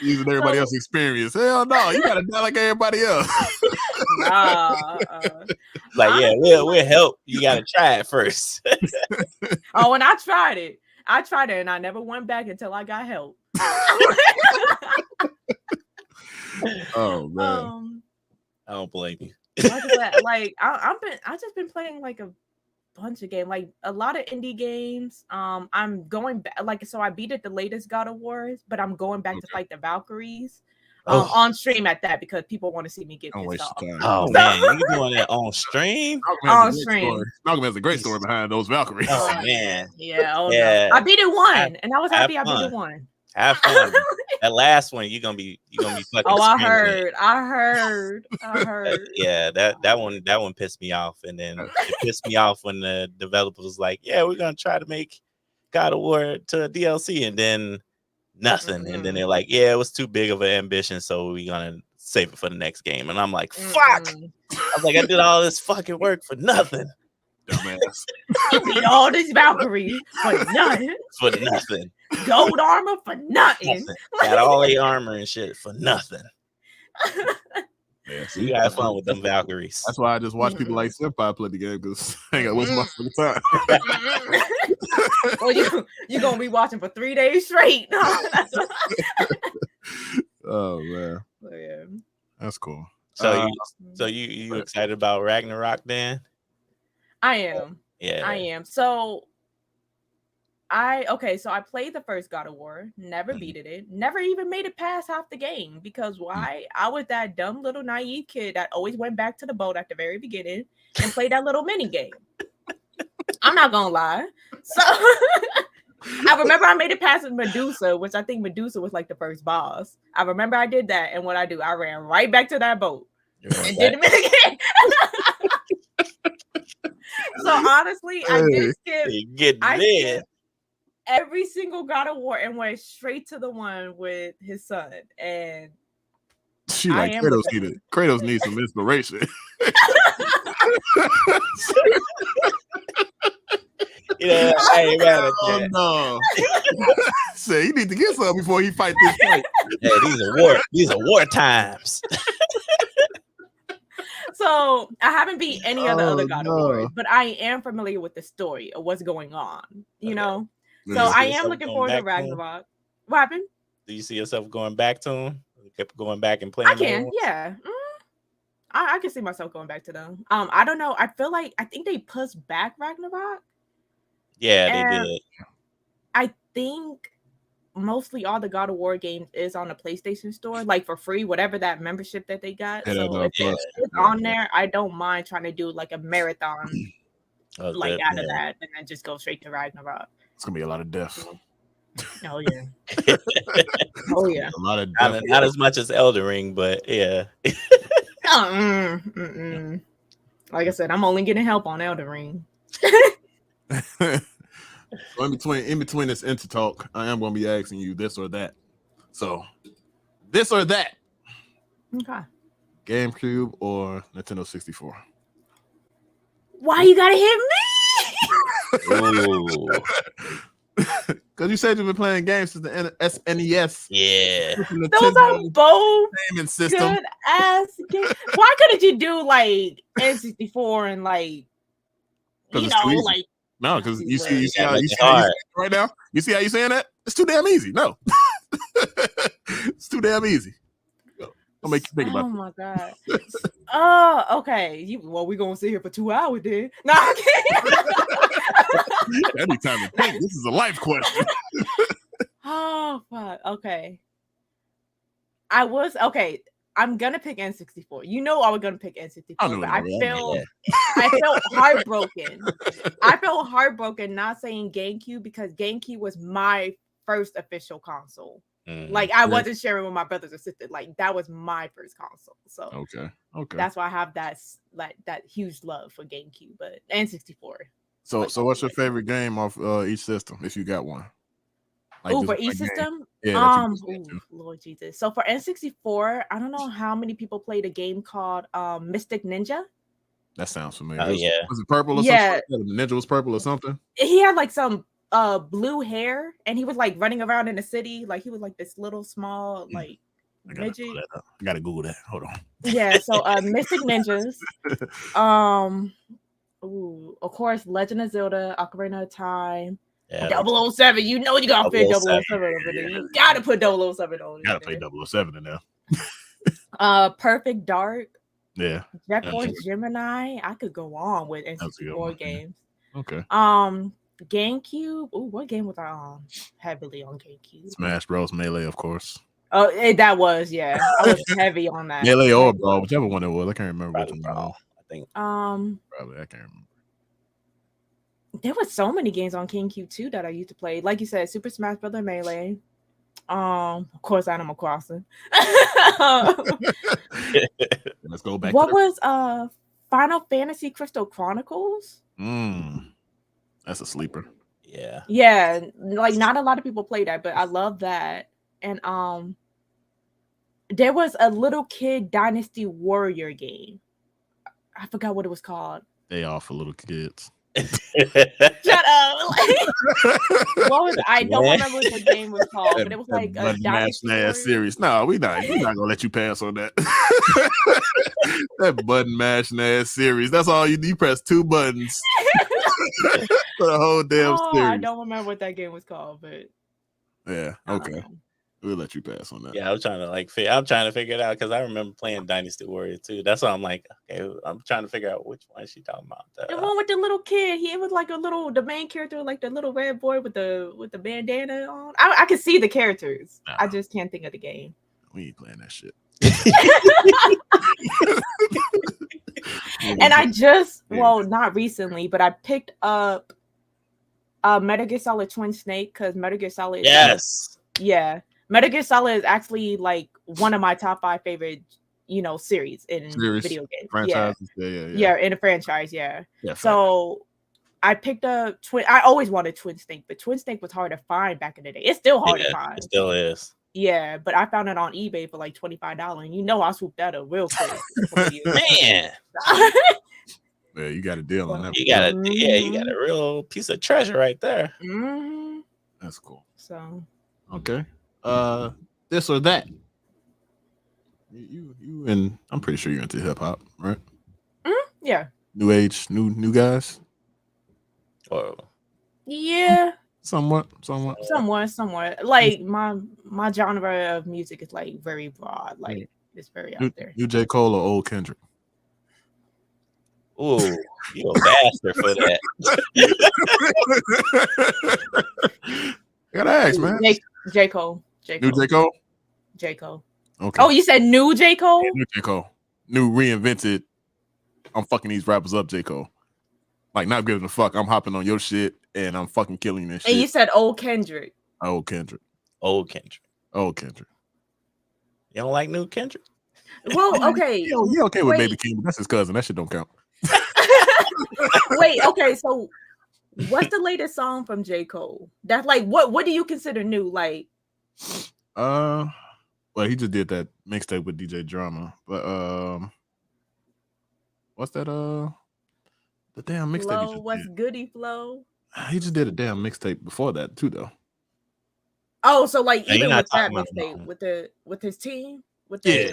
Using everybody else's experience. Hell no, you gotta die like everybody else. Like, yeah, we'll help. You gotta try it first. And I tried it, and I never went back until I got help. Oh man, I don't blame you. Like I just been playing like a bunch of games, like a lot of indie games. I'm going back, like, so I beat the latest God of War, but I'm going back to fight the Valkyries on stream at that because people want to see me get pissed off. Oh man, you doing that on stream? On stream. Malcolm has a great story behind those Valkyries. Oh man, yeah. No. I beat it one, and I was happy I beat it one. Have fun. That last one, you're gonna be fucking. Oh, I heard. Yeah, that one pissed me off, and then it pissed me off when the developer was like, "Yeah, we're gonna try to make God of War to a DLC," and then nothing, and then they're like, "Yeah, it was too big of an ambition, so we're gonna save it for the next game." And I'm like, "Fuck!" I was like, "I did all this fucking work for nothing." Dumbass. You beat all these Valkyries for nothing. For nothing. Gold armor for nothing. Got all the armor and shit for nothing. Yeah, so you got fun with them Valkyries. That's why I just watch people like Senpai play the game because I ain't got waste my fucking time. Well, you're gonna be watching for 3 days straight. Oh man. Yeah. That's cool. So you excited about Ragnarok then? I am. Yeah. I am. So I played the first God of War, never beat it, never even made it past half the game because why? I was that dumb little naive kid that always went back to the boat at the very beginning and played that little mini game. I'm not gonna lie. So I remember I made it past Medusa, which I think Medusa was like the first boss. I remember I did that, and what I ran right back to that boat and did the mini game. So honestly, I did skip. Skipped every single God of War and went straight to the one with his son. And she like Kratos needs some inspiration. Yeah, I ain't mad at that. No. Say you need to get some before he fight this fight. Yeah, these are war times. So I haven't beat any of the other God of War, but I am familiar with the story of what's going on, you know? So I am looking forward to Ragnarok. What happened? Do you see yourself going back to them? Kept going back and playing? I can, yeah. I can see myself going back to them. I don't know. I think they pushed back Ragnarok. Yeah, they did. I think mostly all the God of War games is on the PlayStation Store, like for free, whatever that membership that they got. So if it's on there, I don't mind trying to do like a marathon, out of that, and then just go straight to Ragnarok. It's gonna be a lot of death. Oh yeah. Oh yeah. A lot of death. Not as much as Elden Ring, but yeah. Like I said, I'm only getting help on Elden Ring. So in between this intertalk, I am going to be asking you this or that. So, this or that. Okay. GameCube or Nintendo 64? Why you gotta hit me? Because you said you've been playing games since the SNES. Yeah. Those are both system. good ass games. Why couldn't you do like N64 and like, like. No, because you see how you say right now. You see how you saying that? It's too damn easy. No, it's too damn easy. I'll make you think about it. Oh my god. Oh, okay. We're gonna sit here for 2 hours then. No, I'm kidding. Anytime to think. This is a life question. Oh fuck. Okay. I'm gonna pick N64. I was gonna pick N64, but I felt heartbroken. I felt heartbroken not saying GameCube because GameCube was my first official console. Like I wasn't sharing with my brothers or sisters. Like that was my first console. So okay, that's why I have that huge love for GameCube, but N64. So what's your favorite game off each system if you got one? Like for each system? Yeah. Lord Jesus. So for N64, I don't know how many people played a game called Mystic Ninja. That sounds familiar. Oh, yeah. Was it purple or something? The ninja was purple or something? He had like some blue hair and he was like running around in the city. Like he was like this little small like midget. I gotta Google that. Hold on. Yeah, so Mystic Ninjas. Of course, Legend of Zelda, Ocarina of Time. Yeah, 007. You know you gotta fit 007 over there. You gotta put 007 on. You gotta play 007 in there. Perfect Dark. Yeah. Checkpoint Gemini. I could go on with N64 games. Okay. GameCube. What game was I on? Heavily on GameCube. Smash Bros. Melee, of course. Oh, that was I was heavy on that. Melee or Brawl, whichever one it was. I can't remember which one. I think. Probably I can't remember. There was so many games on GameCube too that I used to play. Like you said, Super Smash Bros. Melee. Of course, Animal Crossing. Let's go back. What was Final Fantasy Crystal Chronicles? That's a sleeper. Yeah. Like not a lot of people play that, but I love that. And there was a little kid Dynasty Warrior game. I forgot what it was called. They are for little kids. Shut up. What was I don't remember what the game was called, but it was like a Dynasty series. No, we're not gonna let you pass on that. That button mashing ass series. That's all you press 2 buttons for the whole damn series. I don't remember what that game was called, but yeah, okay. We'll let you pass on that. Yeah, I'm trying to figure it out because I remember playing Dynasty Warrior too. That's why I'm like, okay, I'm trying to figure out which one she talking about. The one with the little kid. He was like the main character, like the little red boy with the bandana on. I can see the characters. I just can't think of the game. We ain't playing that shit. And I just not recently, but I picked up Metal Gear Solid Twin Snake because Metal Gear Solid. Metal Gear Solid is actually like one of my top 5 favorite, series in video games. Franchises. Yeah, in a franchise, so I picked up I always wanted Twin Snake, but Twin Snake was hard to find back in the day. It's still hard to find. It still is. Yeah, but I found it on eBay for like $25, and I swooped that up real quick. Man. Yeah, you got a deal on that. You got a real piece of treasure right there. Mm-hmm. That's cool. So okay. This or that. You and I'm pretty sure you're into hip hop, right? Yeah. New age, new guys. Yeah. Somewhat. Like my genre of music is like very broad. Like it's very out there. New J. Cole or old Kendrick? Ooh, you a bastard for that. I gotta ask, man. J. Cole. New J. Cole? J. Cole. Okay. Oh, you said new J. Cole? Yeah, new J. Cole. New reinvented. I'm fucking these rappers up, J. Cole. Like, not giving a fuck. I'm hopping on your shit and I'm fucking killing this shit. And you said old Kendrick. Old Kendrick. Old Kendrick. You don't like new Kendrick? Well, okay. You okay with Baby King? That's his cousin. That shit don't count. Wait, okay. So, what's the latest song from J. Cole? That's like, what do you consider new? Like, well, he just did that mixtape with DJ Drama, but what's that? The damn mixtape. What's Goody Flow? He just did a damn mixtape before that too, though. Oh, so like even with that mixtape with his team, with his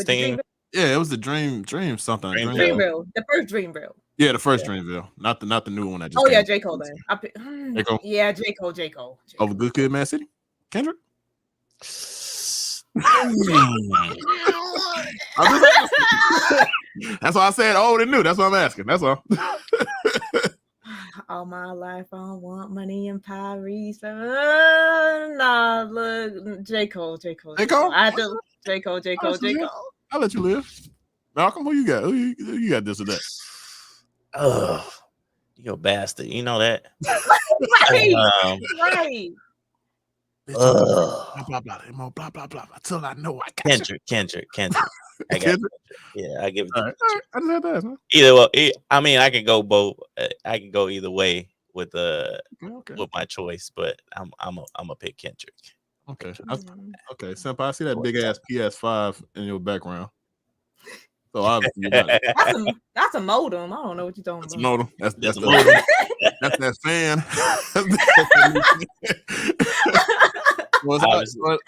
team. Yeah, it was the Dream something. Dreamville, the first Dreamville. Yeah, the first Dreamville, not the new one that just. Oh yeah, J. Cole then. J. Cole. Yeah, J. Cole. Over Good Kid, Mad City, Kendrick. That's why I said old and new. That's what I'm asking. That's all. All my life I want money in Paris. Nah, look, J. Cole. J. Cole? I have to J. Cole. I'll let you live. Malcolm, who you got? Who you got this or that? Oh, you a bastard. You know that. Right. Blah blah blah blah blah blah until I know I got Kendrick. I got I give it to Kendrick. I just had that. Huh? Either way, I mean, I can go both. I can go either way with with my choice, but I'm a pick Kendrick. Okay. Okay. Senpai, I see that big ass PS5 in your background. So obviously that's a modem. I don't know what you're talking about. Modem. That's the modem. That's that fan.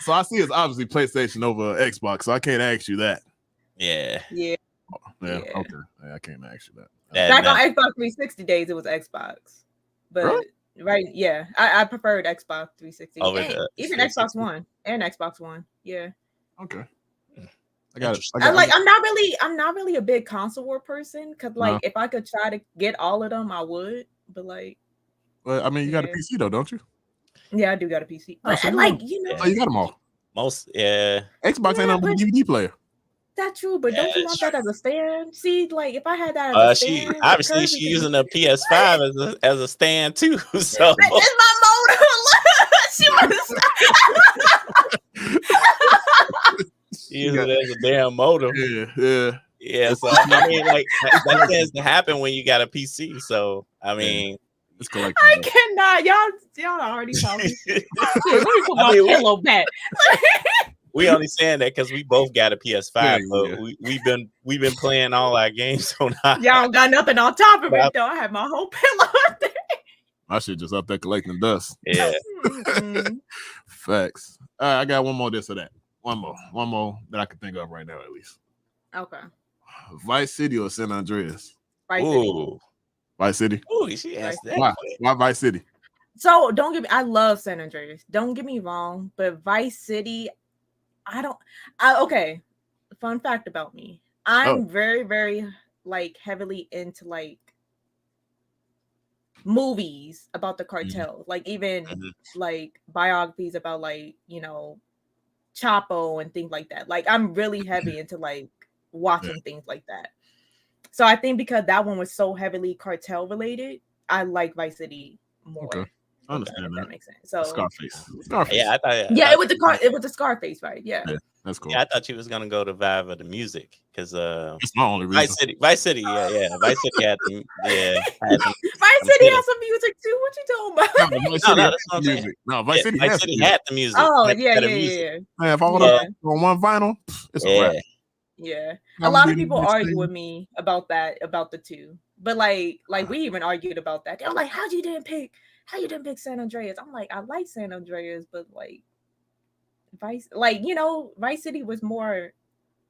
So I see it's obviously PlayStation over Xbox, so I can't ask you that. Yeah. Okay. Yeah, I can't ask you that. Back on Xbox 360 days, it was Xbox. But really? Right, yeah. I preferred Xbox 360. Even 360. Xbox One and Xbox One. Yeah. Okay. I got it. I'm not really a big console war person because if I could try to get all of them, I would. But well, I mean, you got a PC though, don't you? Yeah, I do got a PC. But you got them all. Xbox ain't on a DVD player. That's true, but don't you want that as a stand? See, if I had that as a stand, obviously she's using a PS5 as a stand too. So it's my motor. She was. She uses it as a damn modem. Yeah. So I mean, that tends to happen when you got a PC. So I mean, it's collectible. I cannot. Y'all already talking. Let me put my pillow back. We only saying that because we both got a PS5, but we've been playing all our games on. Y'all got nothing on top of it though. I have my whole pillow up there. I should just up there collecting dust. Yeah. Facts. All right, I got one more this or that. One more that I can think of right now, at least. Okay. Vice City or San Andreas? Vice City. Ooh, she asked that. Why Vice City? So I love San Andreas. Don't get me wrong, but Vice City, okay. Fun fact about me. I'm very, very heavily into movies about the cartel. Even biographies about Chapo and things like that. I'm really heavy into watching things like that. So I think because that one was so heavily cartel related, I like Vice City more. Okay. I understand that makes sense. So Scarface. Yeah, it was the Scarface, right? Yeah. That's cool. Yeah, I thought you was gonna go to Vibe of the Music because it's my only reason. Vice City, yeah. Vice City had the Vice City has some music too. What you talking about? Vice City had the music. Oh yeah. Man, if I want to on one vinyl, it's a wrap. Yeah. A lot of people argue with me about the two. But we even argued about that. They're like, how you didn't pick San Andreas? I'm like, I like San Andreas, but Vice City was more.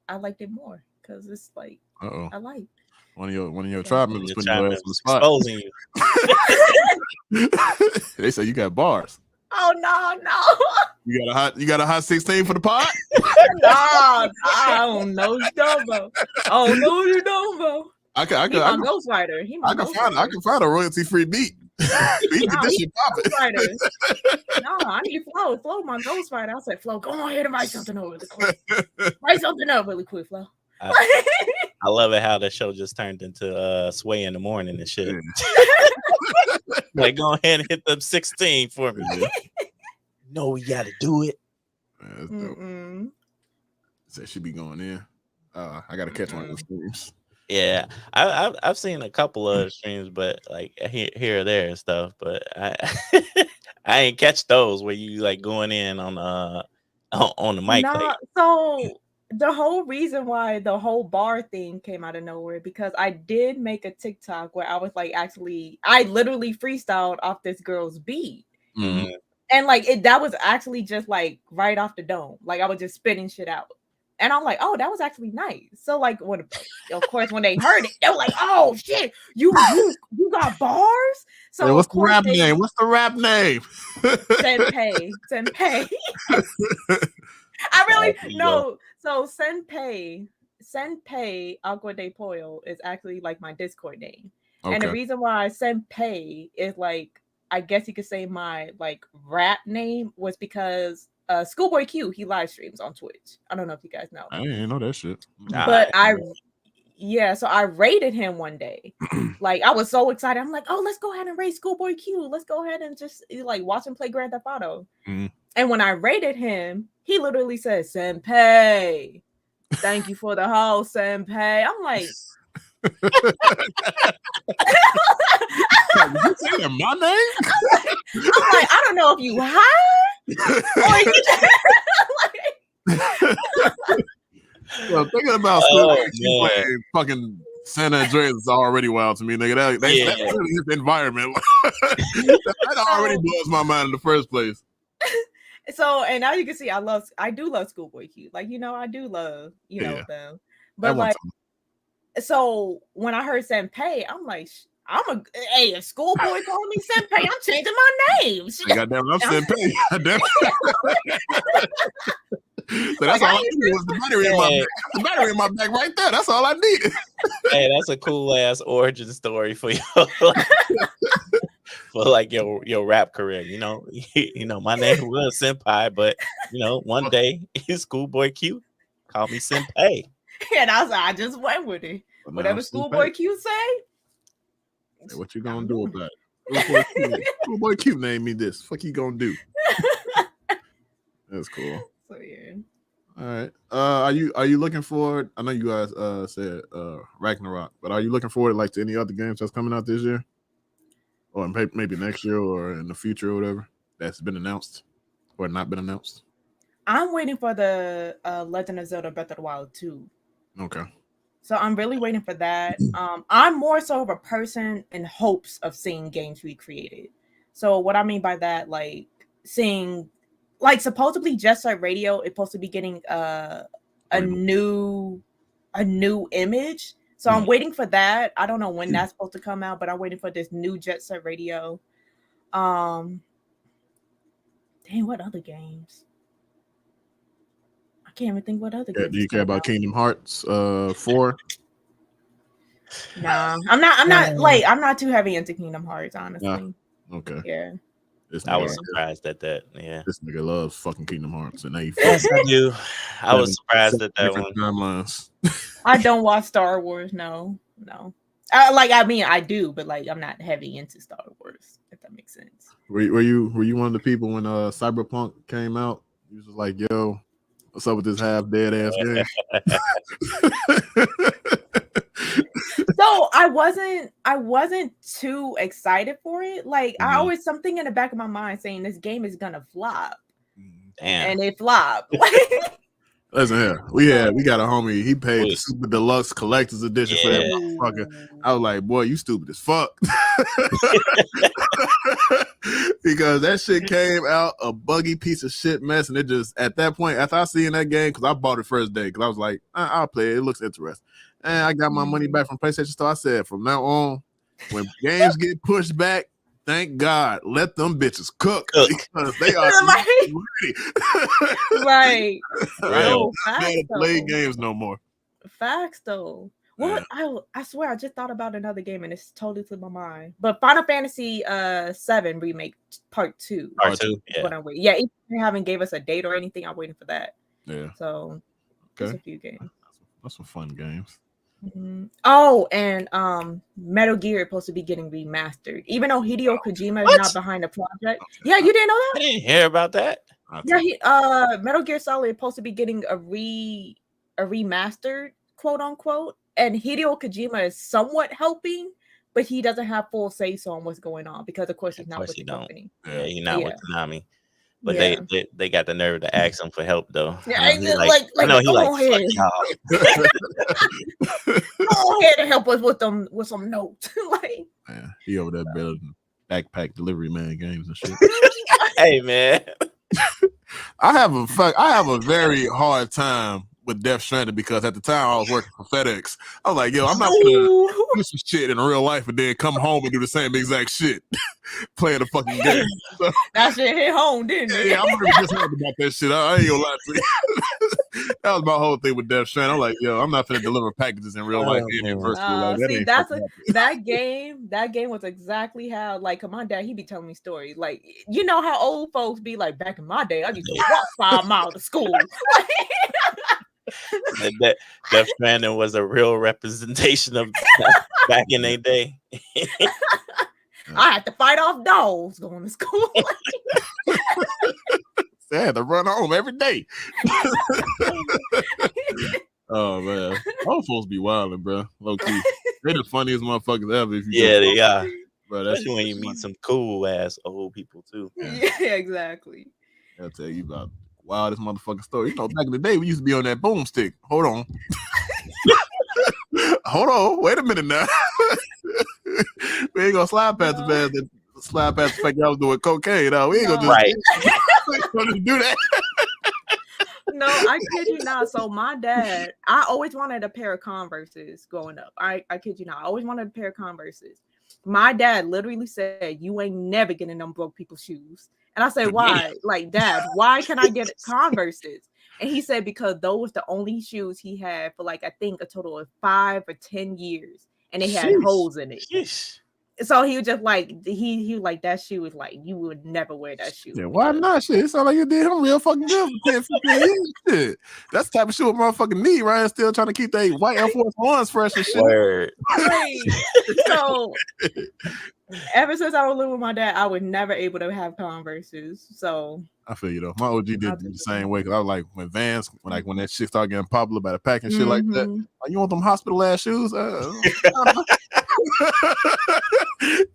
I liked it more because it's I like one of your tribe members putting your ass on the spot, exposing you. They say you got bars. Oh no! You got a hot 16 for the pot? No, I don't know Dumbo. Oh no, you Dumbo. I can Ghostwriter. I can find a royalty-free beat. This shit popping. No, I need Flo. Flo, my ghostwriter. I said, Flo, go on here and write something over really quick. Write something up really quick, Flo. I love it how the show just turned into Sway in the Morning and shit. Go ahead and hit the 16 for me. No, we gotta do it. Said she be going in. I gotta catch one of those streams. Yeah, I've seen a couple of streams, but here or there and stuff. But I ain't catch those where you going in on the mic. Nah, so the whole reason why the whole bar thing came out of nowhere because I did make a TikTok where I was I literally freestyled off this girl's beat. Mm-hmm. And that was actually just right off the dome. I was just spitting shit out. And I'm like, oh, that was actually nice. So when they heard it, they were like, oh shit, you got bars. So hey, what's the rap name? What's the rap name? Senpai. I really no. So Senpai Agua de Pollo is actually my Discord name. Okay. And the reason why Senpai is I guess you could say my rap name was because Schoolboy Q, he live streams on Twitch. I don't know if you guys know. I didn't know that shit. But Yeah, so I raided him one day. Like, I was so excited. I'm like, oh, let's go ahead and raid Schoolboy Q. Let's go ahead and just like watch him play Grand Theft Auto. And when I raided him, he literally said, Senpai, thank you for the house, Senpai. I'm like, you saying my name? I'm like, I don't know if you high or you just Well, thinking about Schoolboy Q playing fucking San Andreas is already wild to me, nigga. That's really his environment. That already blows my mind in the first place. So, and now you can see I do love Schoolboy Q. Like, I do love, them. But like, so when I heard Senpai, I'm like, a schoolboy calling me Senpai, I'm changing my name. Goddamn, I'm Senpai. Goddamn. So that's all I needed was the battery in my back right there. That's all I needed. Hey, that's a cool ass origin story for you. For like your rap career, my name was Senpai, but one day Schoolboy Q called me Senpai. And I was like, I just went with it. Whatever Schoolboy Q say. Hey, what you gonna do about it? Schoolboy Q named me this. Fuck you gonna do? That's cool. So yeah. All right. Are you looking forward? I know you guys said Ragnarok, but are you looking forward to any other games that's coming out this year, or maybe next year, or in the future, or whatever that's been announced or not been announced? I'm waiting for the Legend of Zelda Breath of the Wild 2. Okay. So I'm really waiting for that. I'm more so of a person in hopes of seeing games recreated. So what I mean by that, like seeing, like supposedly Jet Set Radio is supposed to be getting a new image. So I'm waiting for that. I don't know when that's supposed to come out, but I'm waiting for this new Jet Set Radio. Dang, what other games? I can't even think what other games. Do you care about Kingdom Hearts 4? Nah, I'm not too heavy into Kingdom Hearts, honestly. Nah. Okay. Yeah. I was surprised at that. Yeah. This nigga loves fucking Kingdom Hearts, and yes, I do. I was surprised at that one. Timelines. I don't watch Star Wars. No. I do, but like I'm not heavy into Star Wars. If that makes sense. Were you one of the people when Cyberpunk came out? You was like, yo, what's up with this half dead ass game? So I wasn't too excited for it. Like I always something in the back of my mind saying this game is gonna flop. Damn. And it flopped. Listen here, we got a homie. He paid the Super Deluxe Collector's Edition for that motherfucker. I was like, boy, you stupid as fuck. Because that shit came out a buggy piece of shit mess, and it just at that point, after I seen that game, because I bought it first day, because I was like, I'll play it. It looks interesting. And I got my money back from PlayStation Store. I said, from now on, when games get pushed back, thank God, let them bitches cook because they are ready. Right. Right. They don't play games no more. Facts though. What I swear I just thought about another game and it's totally slipped my mind. But Final Fantasy 7 remake part 2. Part 2. Yeah. Yeah, if they haven't gave us a date or anything, I'm waiting for that. Yeah. So there's a few games. That's some fun games. Mm-hmm. Oh, and Metal Gear is supposed to be getting remastered, even though Hideo Kojima is not behind the project. Yeah, you didn't know that? I didn't hear about that. Yeah, Metal Gear Solid is supposed to be getting a remastered, quote unquote, and Hideo Kojima is somewhat helping, but he doesn't have full say so on what's going on because, of course, he's not with the company. Yeah, he's not with Konami. But they got the nerve to ask him for help though. Yeah, I know he like fuck y'all. Go ahead and help us with some notes. Like, man, he over there building backpack delivery man games and shit. Hey man, I have a very hard time with Death Stranding because at the time I was working for FedEx. I was like, yo, I'm not gonna do some shit in real life and then come home and do the same exact shit. Playing the fucking game. So, that shit hit home, didn't it? Yeah, I'm really disappointed about that shit. I ain't gonna lie to you. That was my whole thing with Death Stranding. I'm like, yo, I'm not gonna deliver packages in real life and in virtual life. That game was exactly how, like, my dad, he be telling me stories. Like, you know how old folks be like, back in my day, I used to walk 5 miles to school. Death Stranding was a real representation of back in their day. I had to fight off dogs going to school. I had to run home every day. Oh man, all folks be wilding, bro. Low key, they the funniest motherfuckers ever. If you they are. Bro, that's especially when you meet some cool ass old people too. Yeah, exactly. I'll tell you about wildest motherfucking story. You know, back in the day, we used to be on that boomstick. Hold on. Hold on. Wait a minute now. We ain't gonna slide past the bad that slide past the fact y'all was doing cocaine. No, we ain't gonna just do that. No, I kid you not. So my dad, I always wanted a pair of Converses growing up. I kid you not. I always wanted a pair of Converses. My dad literally said, "You ain't never getting them broke people shoes." And I said, "Why?" Like, Dad, why can I get Converses? And he said, because those were the only shoes he had for like, I think a total of 5 or 10 years. And they had holes in it. Sheesh. So he was just like, he like, that shoe was like, you would never wear that shoe. Yeah, why not? Shit, it sounds like you did him real fucking good for 10, 15 years. Shit. That's the type of shoe a motherfucking need, right? Still trying to keep they white Air Force Ones fresh and shit. Word. Right. So ever since I was living with my dad, I was never able to have Converses. So I feel you though. My OG did the same way, because I was like, when Vans, when that shit started getting popular by the pack and shit like that. Oh, you want them hospital ass shoes?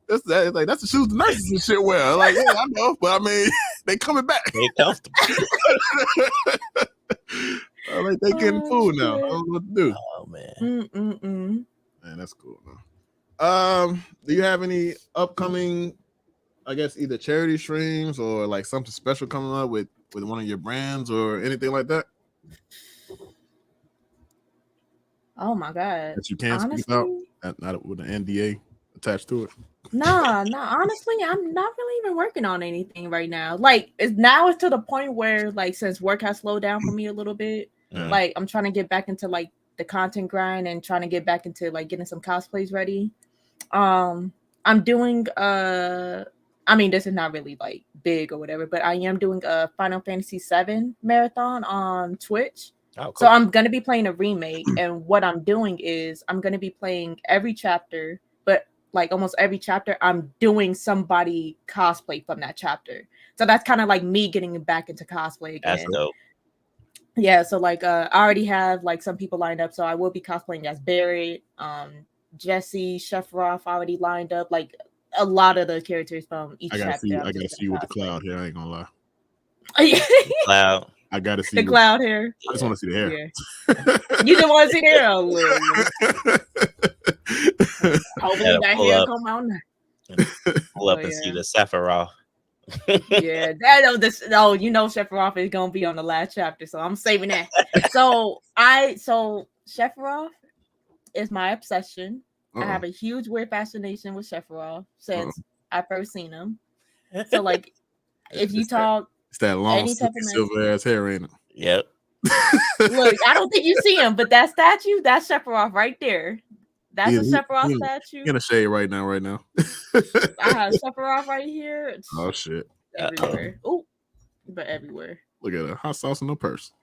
That's the shoes the nurses and shit wear. Like, yeah, I know, but I mean, they coming back. They comfortable. Like they getting food now. I don't know what to do. Oh man. Man, that's cool, man. Do you have any upcoming, I guess, either charity streams or like something special coming up with one of your brands or anything like that? Oh my god. That you can't speak about, not with an NDA attached to it. Nah. Honestly, I'm not really even working on anything right now. Like, it's to the point where, like, since work has slowed down for me a little bit, like, I'm trying to get back into like the content grind and trying to get back into like getting some cosplays ready. I'm doing I mean, this is not really like big or whatever, but I am doing a Final Fantasy VII marathon on Twitch. Oh, cool. So I'm going to be playing a remake, and what I'm doing is I'm going to be playing every chapter, but like almost every chapter, I'm doing somebody cosplay from that chapter. So that's kind of like me getting back into cosplay again. That's dope. Yeah, so like I already have like some people lined up, so I will be cosplaying as Barrett, Jesse, Chef Roth already lined up, like a lot of the characters from each chapter. I gotta see you with the cloud hair. I ain't gonna lie. Cloud. I gotta see the cloud hair. I just want to see the hair. Yeah. You just want to see the hair? Hopefully that hair come out now. Pull up and see the Sephiroth. Yeah, that you know Sephiroth is gonna be on the last chapter, so I'm saving that. So Sephiroth is my obsession. I have a huge weird fascination with Sephiroth since I first seen him. So like, if you talk, it's that long silver ass hair, ain't it? Yep. Look, I don't think you see him, but that statue, that's Sephiroth right there. That's a Sephiroth statue. In a shade right now. I have Sephiroth right here. Oh shit! Everywhere. Oh, but everywhere. Look at that hot sauce in the purse.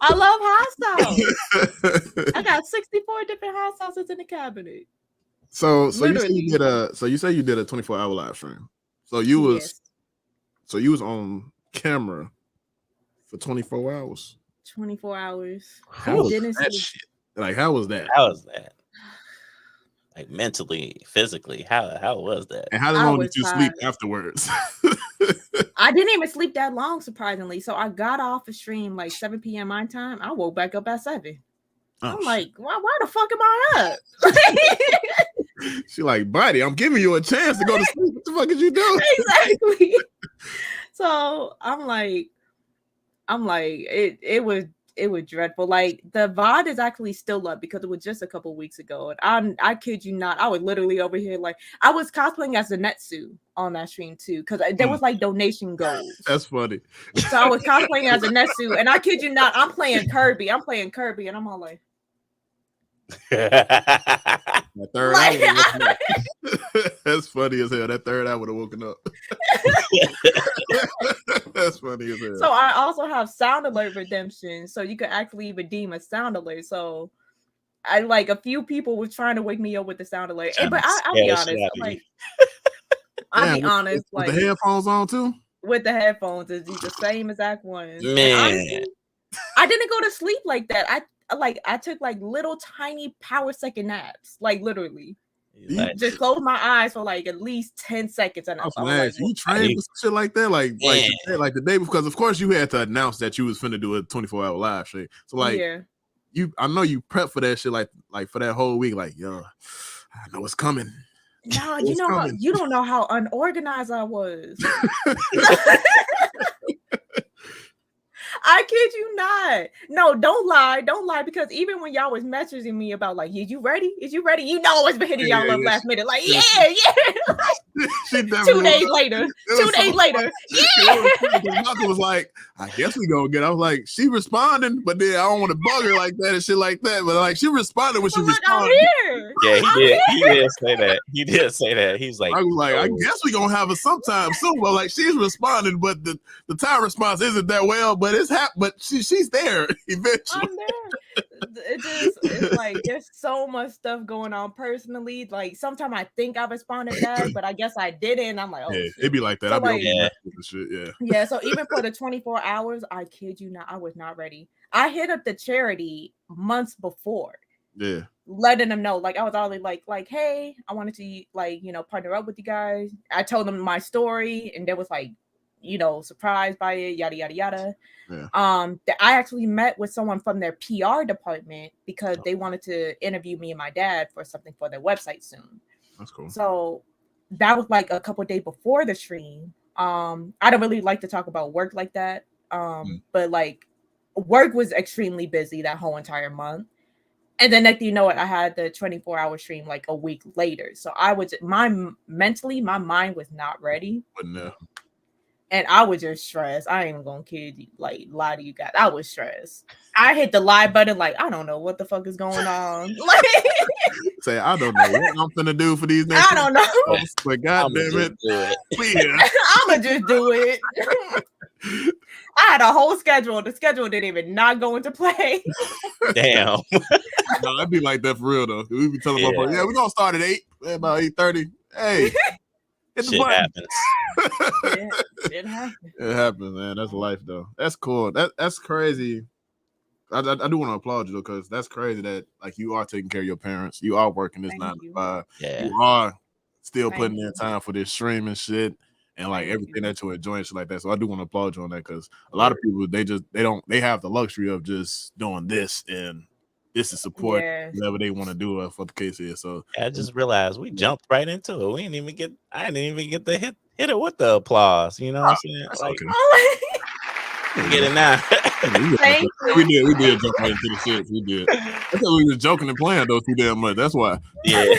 I love hot sauce. I got 64 different hot sauces in the cabinet. So you say you did a 24-hour live stream. So you was on camera for 24 hours. 24 hours. How was that shit? Like, how was that? How was that? Like mentally, physically, how was that? And how long did you sleep afterwards? I didn't even sleep that long, surprisingly. So I got off the stream like 7 p.m. my time. I woke back up at 7. I'm like, why the fuck am I up? She like, buddy, I'm giving you a chance to go to sleep. What the fuck did you do? Exactly. So I'm like, it was dreadful. Like, the VOD is actually still up because it was just a couple weeks ago. And I kid you not, I was literally over here like I was cosplaying as a Netsu on that stream too, because there was like donation goals. That's funny. So I was cosplaying as a Netsu, and I kid you not, I'm playing Kirby, and I'm all like, That third eye that's funny as hell. That third eye would have woken up. That's funny as hell. So I also have sound alert redemption, so you can actually redeem a sound alert. So I like a few people were trying to wake me up with the sound alert. But I'll be honest, like I'll be honest, with like the headphones on too. With the headphones, it's the same exact ones. Man, honestly, I didn't go to sleep like that. I took like little tiny power second naps, like literally. Just close my eyes for like at least 10 seconds. And you trained for shit like that, like the day, because of course you had to announce that you was finna do a 24-hour live shit. So like, I know you prep for that shit, like for that whole week. Like, yo, I know it's coming. No, you don't know how unorganized I was. I kid you not. No, don't lie, because even when y'all was messaging me about like, is you ready? You know, I was been hitting y'all up last minute, like, yeah. 2 days later, Malcolm was like, I guess we gonna get. I was like, she responding, but then I don't want to bug her like that and shit like that. But like, she responded when she responded. Yeah, he did say that. He did say that. He's like, I was like, I guess we gonna have it sometime soon. But like, she's responding, but the time response isn't that well. But it's but she's there eventually. I'm there. It's like there's so much stuff going on personally. Like sometimes I think I responded back, but I guess I didn't. I'm like, oh, yeah, it'd be like that. So I'd be with the shit. Yeah. So even for the 24 hours, I kid you not, I was not ready. I hit up the charity months before. Yeah. Letting them know, like I was already like, hey, I wanted to partner up with you guys. I told them my story, and they was like, surprised by it, yada yada yada. Yeah. I actually met with someone from their PR department because they wanted to interview me and my dad for something for their website soon. That's cool. So that was like a couple of days before the stream. I don't really like to talk about work like that. But like work was extremely busy that whole entire month. And then next thing you know it, I had the 24-hour stream like a week later. So my mind was not ready. But no. And I was just stressed. I ain't even gonna kid you, like lie to you guys. I was stressed. I hit the live button, like I don't know what the fuck is going on. Like, say I don't know what I'm finna do for these next. I don't know. But God damn it, I'ma just do it. I had a whole schedule. The schedule didn't even not go into play. Damn. No, I'd be like that for real though. We be telling my boy, we're gonna start at 8, about 8:30. Hey. Shit happens. It happens. It happens, man. That's life, though. That's cool. That's crazy. I do want to applaud you though, because that's crazy that like you are taking care of your parents. You are working this 9 to 5. Yeah. You are still putting in time for this streaming shit and like everything that you're enjoying, shit like that. So I do want to applaud you on that, because a lot of people they have the luxury of just doing this, and this is support whatever they want to do for the case here. So I just realized we jumped right into it. I didn't even get to hit it with the applause. You know what I'm saying? Like, okay. Get it now. We did jump right into the shit. We did. I thought we was joking and playing though too damn much. That's why. Yeah.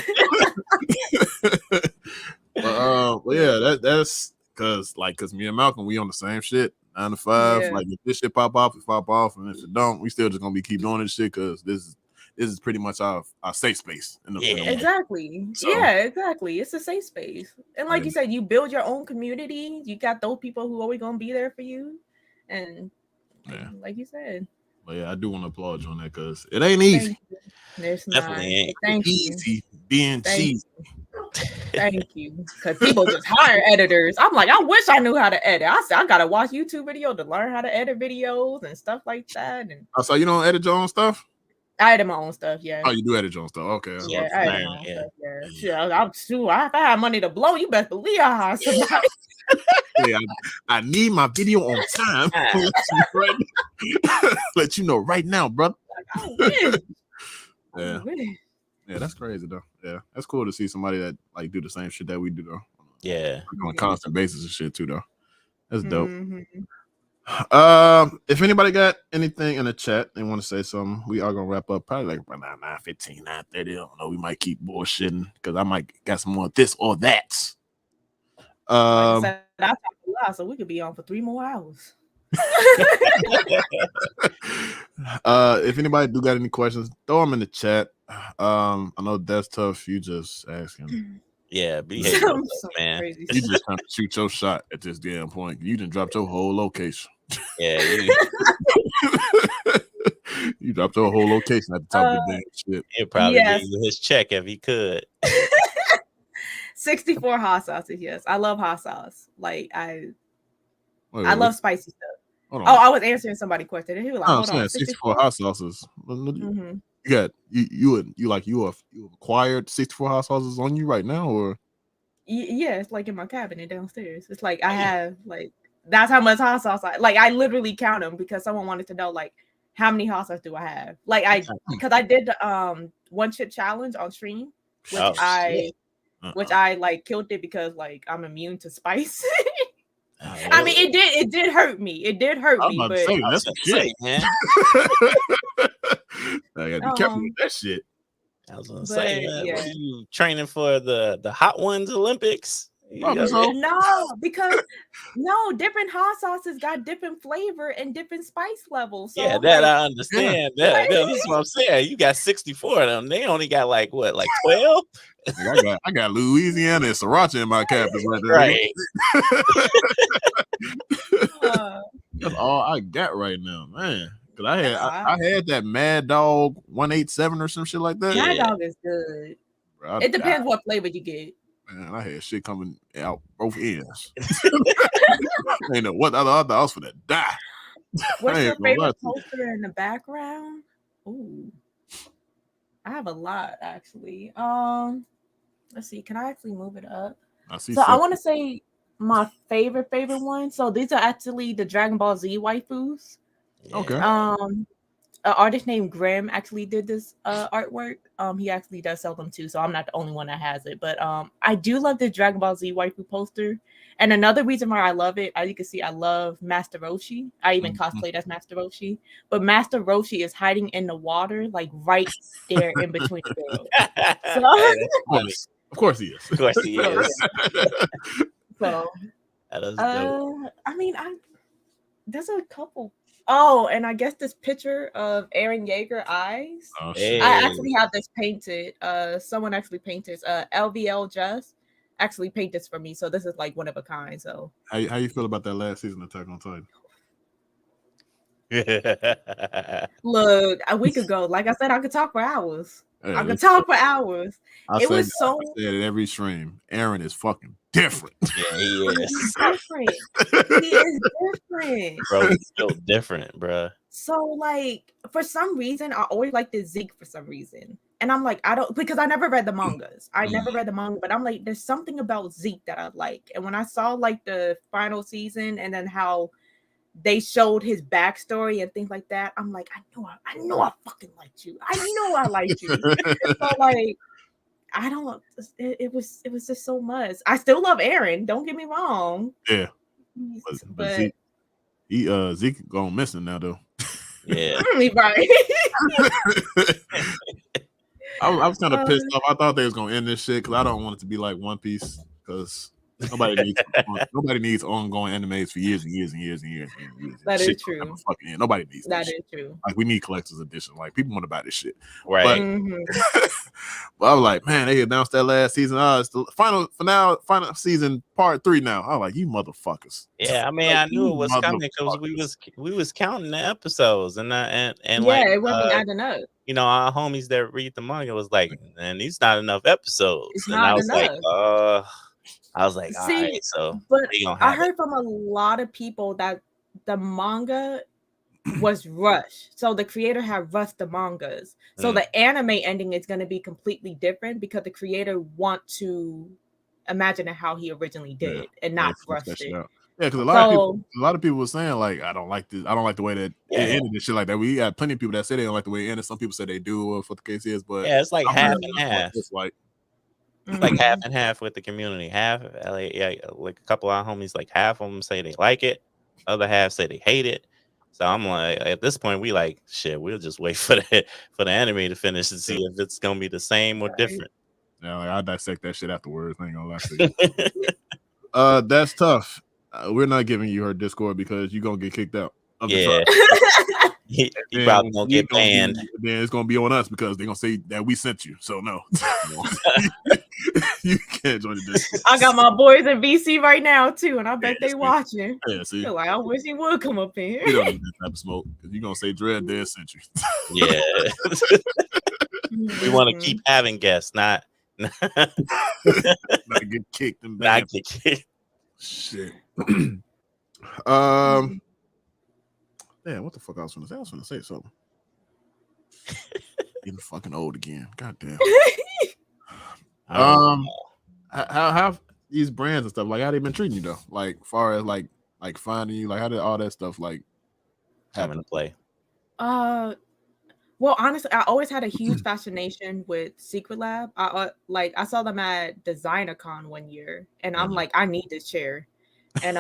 But yeah, that's because me and Malcolm, we on the same shit. 9 to 5. Yeah. Like if this shit pop off, it pop off, and if it don't, we still just gonna keep doing this shit, because this is pretty much our safe space. Exactly. So, yeah, exactly. It's a safe space, and like you said, you build your own community. You got those people who are always gonna be there for you, and like you said. But yeah, I do want to applaud you on that, because it ain't easy. It's definitely ain't. Thank easy you. Being cheesy. Thank you. Because people just hire editors. I'm like, I wish I knew how to edit. I said I gotta watch YouTube videos to learn how to edit videos and stuff like that. And so you don't edit your own stuff? I edit my own stuff, yeah. Oh, you do edit your own stuff. Okay. Yeah, I edit my own stuff, yeah. I'm sure if I have money to blow, you best believe I hire somebody. Yeah, I need my video on time. Let you know right now, brother. Yeah. Yeah, that's crazy though. Yeah, that's cool to see somebody that like do the same shit that we do though. Yeah, on a constant basis and shit too though. That's dope. If anybody got anything in the chat they want to say something, we are gonna wrap up probably like around 9:15, 9:30. I don't know. We might keep bullshitting because I might got some more this or that. Like I said, I talk a lot, so we could be on for 3 more hours. If anybody do got any questions, throw them in the chat. I know that's tough. You just asking. Yeah, behave yourself, man. Crazy. You just trying to shoot your shot at this damn point. You done dropped your whole location. Yeah, you dropped your whole location at the top of the damn shit. He'll probably give you his check if he could. 64 hot sauces. Yes, I love hot sauce. Like I love spicy stuff. Oh, I was answering somebody's question. And he was like, "Hold on, 64 hot sauces." Mm-hmm. You acquired 64 hot sauces on you right now, or? Yeah, it's like in my cabinet downstairs. It's like I have like that's how much hot sauce I literally count them because someone wanted to know like how many hot sauce do I have. Like because I did the one chip challenge on stream, which I like killed it because like I'm immune to spice. I mean, it did hurt me. It did hurt me, but that's shit, man. I gotta be careful with that shit. I was gonna say, man, what are you training for the Hot Ones Olympics? No, because different hot sauces got different flavor and different spice levels. So yeah, that I understand. Yeah. That's what I'm saying. You got 64 of them. They only got like 12? I got Louisiana and Sriracha in my cabinet right there. Right. That's all I got right now, man. Cause I had that Mad Dog 187 or some shit like that. Mad Dog is good. Bro, it depends what flavor you get. Man, I had shit coming out both ends. Ain't know what other I was for that die. What's your favorite poster in the background? Ooh, I have a lot actually. Let's see. Can I actually move it up? I want to say my favorite one. So these are actually the Dragon Ball Z waifus. Okay. An artist named Grimm actually did this artwork. He actually does sell them too, so I'm not the only one that has it. But I do love the Dragon Ball Z waifu poster. And another reason why I love it, as you can see, I love Master Roshi. I even cosplayed as Master Roshi. But Master Roshi is hiding in the water, like right there in between the girls. Of course he is. Of course he is. So that is dope. I mean, there's a couple. Oh, and I guess this picture of Eren Yeager eyes. Oh, I actually have this painted. Someone actually painted. LVL Just actually painted this for me. So this is like one of a kind. So how you feel about that last season of Attack on Titan? Look, a week ago, like I said, I could talk for hours. I could talk for hours. I said it every stream. Eren is fucking different. Yeah, he is. Different. He is different. Bro, he's still different, bro. So, like, for some reason, I always like the Zeke for some reason. And I'm like, because I never read the mangas. I never read the manga, but I'm like, there's something about Zeke that I like. And when I saw like the final season and then how they showed his backstory and things like that, I'm like, I know I fucking liked you. I know I liked you. So like, it was just so much. I still love Eren, don't get me wrong. Yeah. But Zeke going missing now though. Yeah. Right. I was kind of pissed off. I thought they was gonna end this shit because I don't want it to be like One Piece because nobody needs ongoing animes for years and years and years and years and years. That is true. Nobody needs that. Is true. Like we need collector's edition. Like people want to buy this shit, right? But I was like, man, they announced that last season. It's the final season part 3 now. I was like, you motherfuckers. Yeah, I mean, I knew it was coming because we was counting the episodes and yeah, like, it wasn't adding up. You know, our homies that read the manga was like, man, these not enough episodes. It's not enough. I was like, all right, so but I heard from a lot of people that the manga was rushed. So the creator had rushed the mangas. So the anime ending is going to be completely different because the creator want to imagine how he originally did and not rush it. Yeah, because a lot of people were saying like, I don't like this. I don't like the way that it ended and shit like that. We got plenty of people that say they don't like the way it ended. Some people say they do, or what the case is. But yeah, it's like half and half. It's like half and half with the community. Half, like a couple of our homies, like half of them say they like it, other half say they hate it. So I'm like, at this point, we like shit. We'll just wait for the anime to finish and see if it's gonna be the same or different. Yeah, like, I'll dissect that shit afterwards. I ain't gonna lie to you. That's tough. we're not giving you her Discord because you're gonna get kicked out. Yeah. He probably gonna get banned. Then it's gonna be on us because they're gonna say that we sent you. So no, you can't join the Discord. I got my boys in VC right now too, and I bet they watching. Yeah, see, they're like, I wish he would come up in here. You don't need that type of smoke because you're gonna say Dread dead sent you. Yeah, we want to keep having guests, not get kicked and not get kicked. Shit. Damn, what the fuck I was gonna say? I was gonna say something. Getting fucking old again. God damn. How these brands and stuff, like how they been treating you though? Like far as like finding you, like how did all that stuff like happen to play? Well, honestly, I always had a huge fascination with Secret Lab. I saw them at DesignerCon one year, and I'm like, I need this chair. And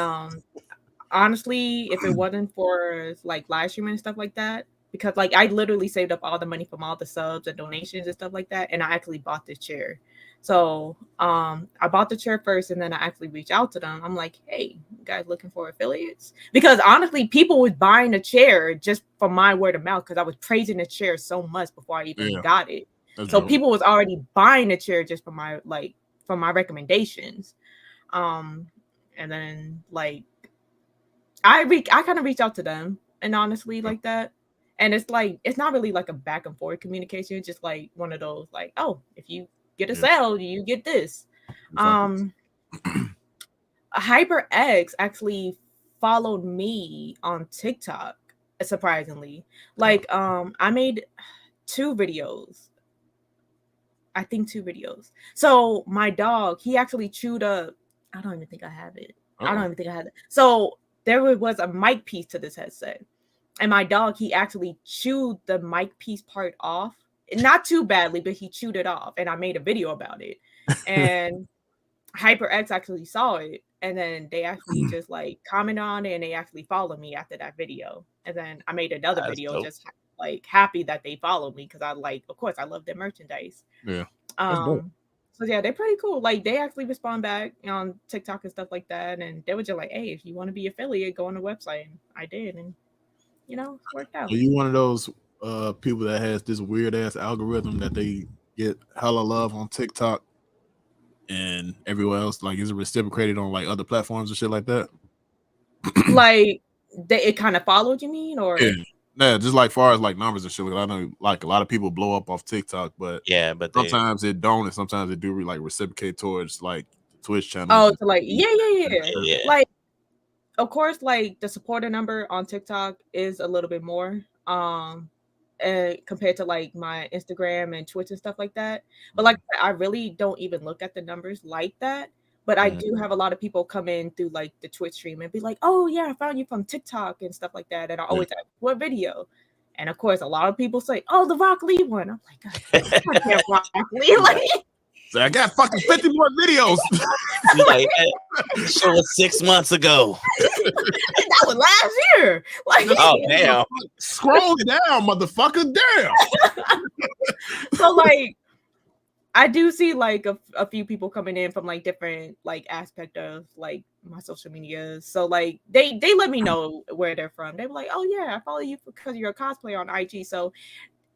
honestly, if it wasn't for like live streaming and stuff like that, because like I literally saved up all the money from all the subs and donations and stuff like that, and I actually bought this chair. So I bought the chair first, and then I actually reached out to them. I'm like, hey, you guys looking for affiliates? Because honestly, people was buying a chair just from my word of mouth because I was praising the chair so much before I even got it. So people was already buying the chair just from my recommendations. And then like I kind of reached out to them, and honestly like that. And it's like it's not really like a back and forth communication. It's just like one of those like, oh, if you get a sale, you get this. HyperX actually followed me on TikTok, surprisingly. Like I made 2 videos. I think 2 videos. So my dog, he actually chewed up. I don't even think I have it. I don't even think I had it. So there was a mic piece to this headset. And my dog, he actually chewed the mic piece part off. Not too badly, but he chewed it off, and I made a video about it. And HyperX actually saw it, and then they actually just like commented on it, and they actually followed me after that video. And then I made another video, dope. Just like happy that they followed me because I like, of course, I love their merchandise. Yeah. So yeah, they're pretty cool. Like they actually respond back on TikTok and stuff like that, and they were just like, hey, if you want to be affiliate, go on the website. And I did, and it worked out. Are you one of those people that has this weird ass algorithm that they get hella love on TikTok and everywhere else? Like, is it reciprocated on like other platforms and shit like that? Like it kind of followed, you mean? Or yeah, just like far as like numbers and shit. Like, I know like a lot of people blow up off TikTok, but sometimes it don't, and sometimes it do like reciprocate towards like Twitch channels. Oh, so like yeah. Like, of course, like the supporter number on TikTok is a little bit more. Compared to like my Instagram and Twitch and stuff like that. But like I really don't even look at the numbers like that. But I do have a lot of people come in through like the Twitch stream and be like, oh yeah, I found you from TikTok and stuff like that. And I always ask, what video? And of course, a lot of people say, oh, the Rock Lee one. I'm like, God, I can't Rock Lee. Like, so I got fucking 50 more videos. Like, show was 6 months ago. That was last year. Like, oh damn! Scroll down, motherfucker. Damn. So like, I do see like a few people coming in from like different like aspect of like my social media. So like they let me know where they're from. They were like, oh yeah, I follow you because you're a cosplayer on IG. So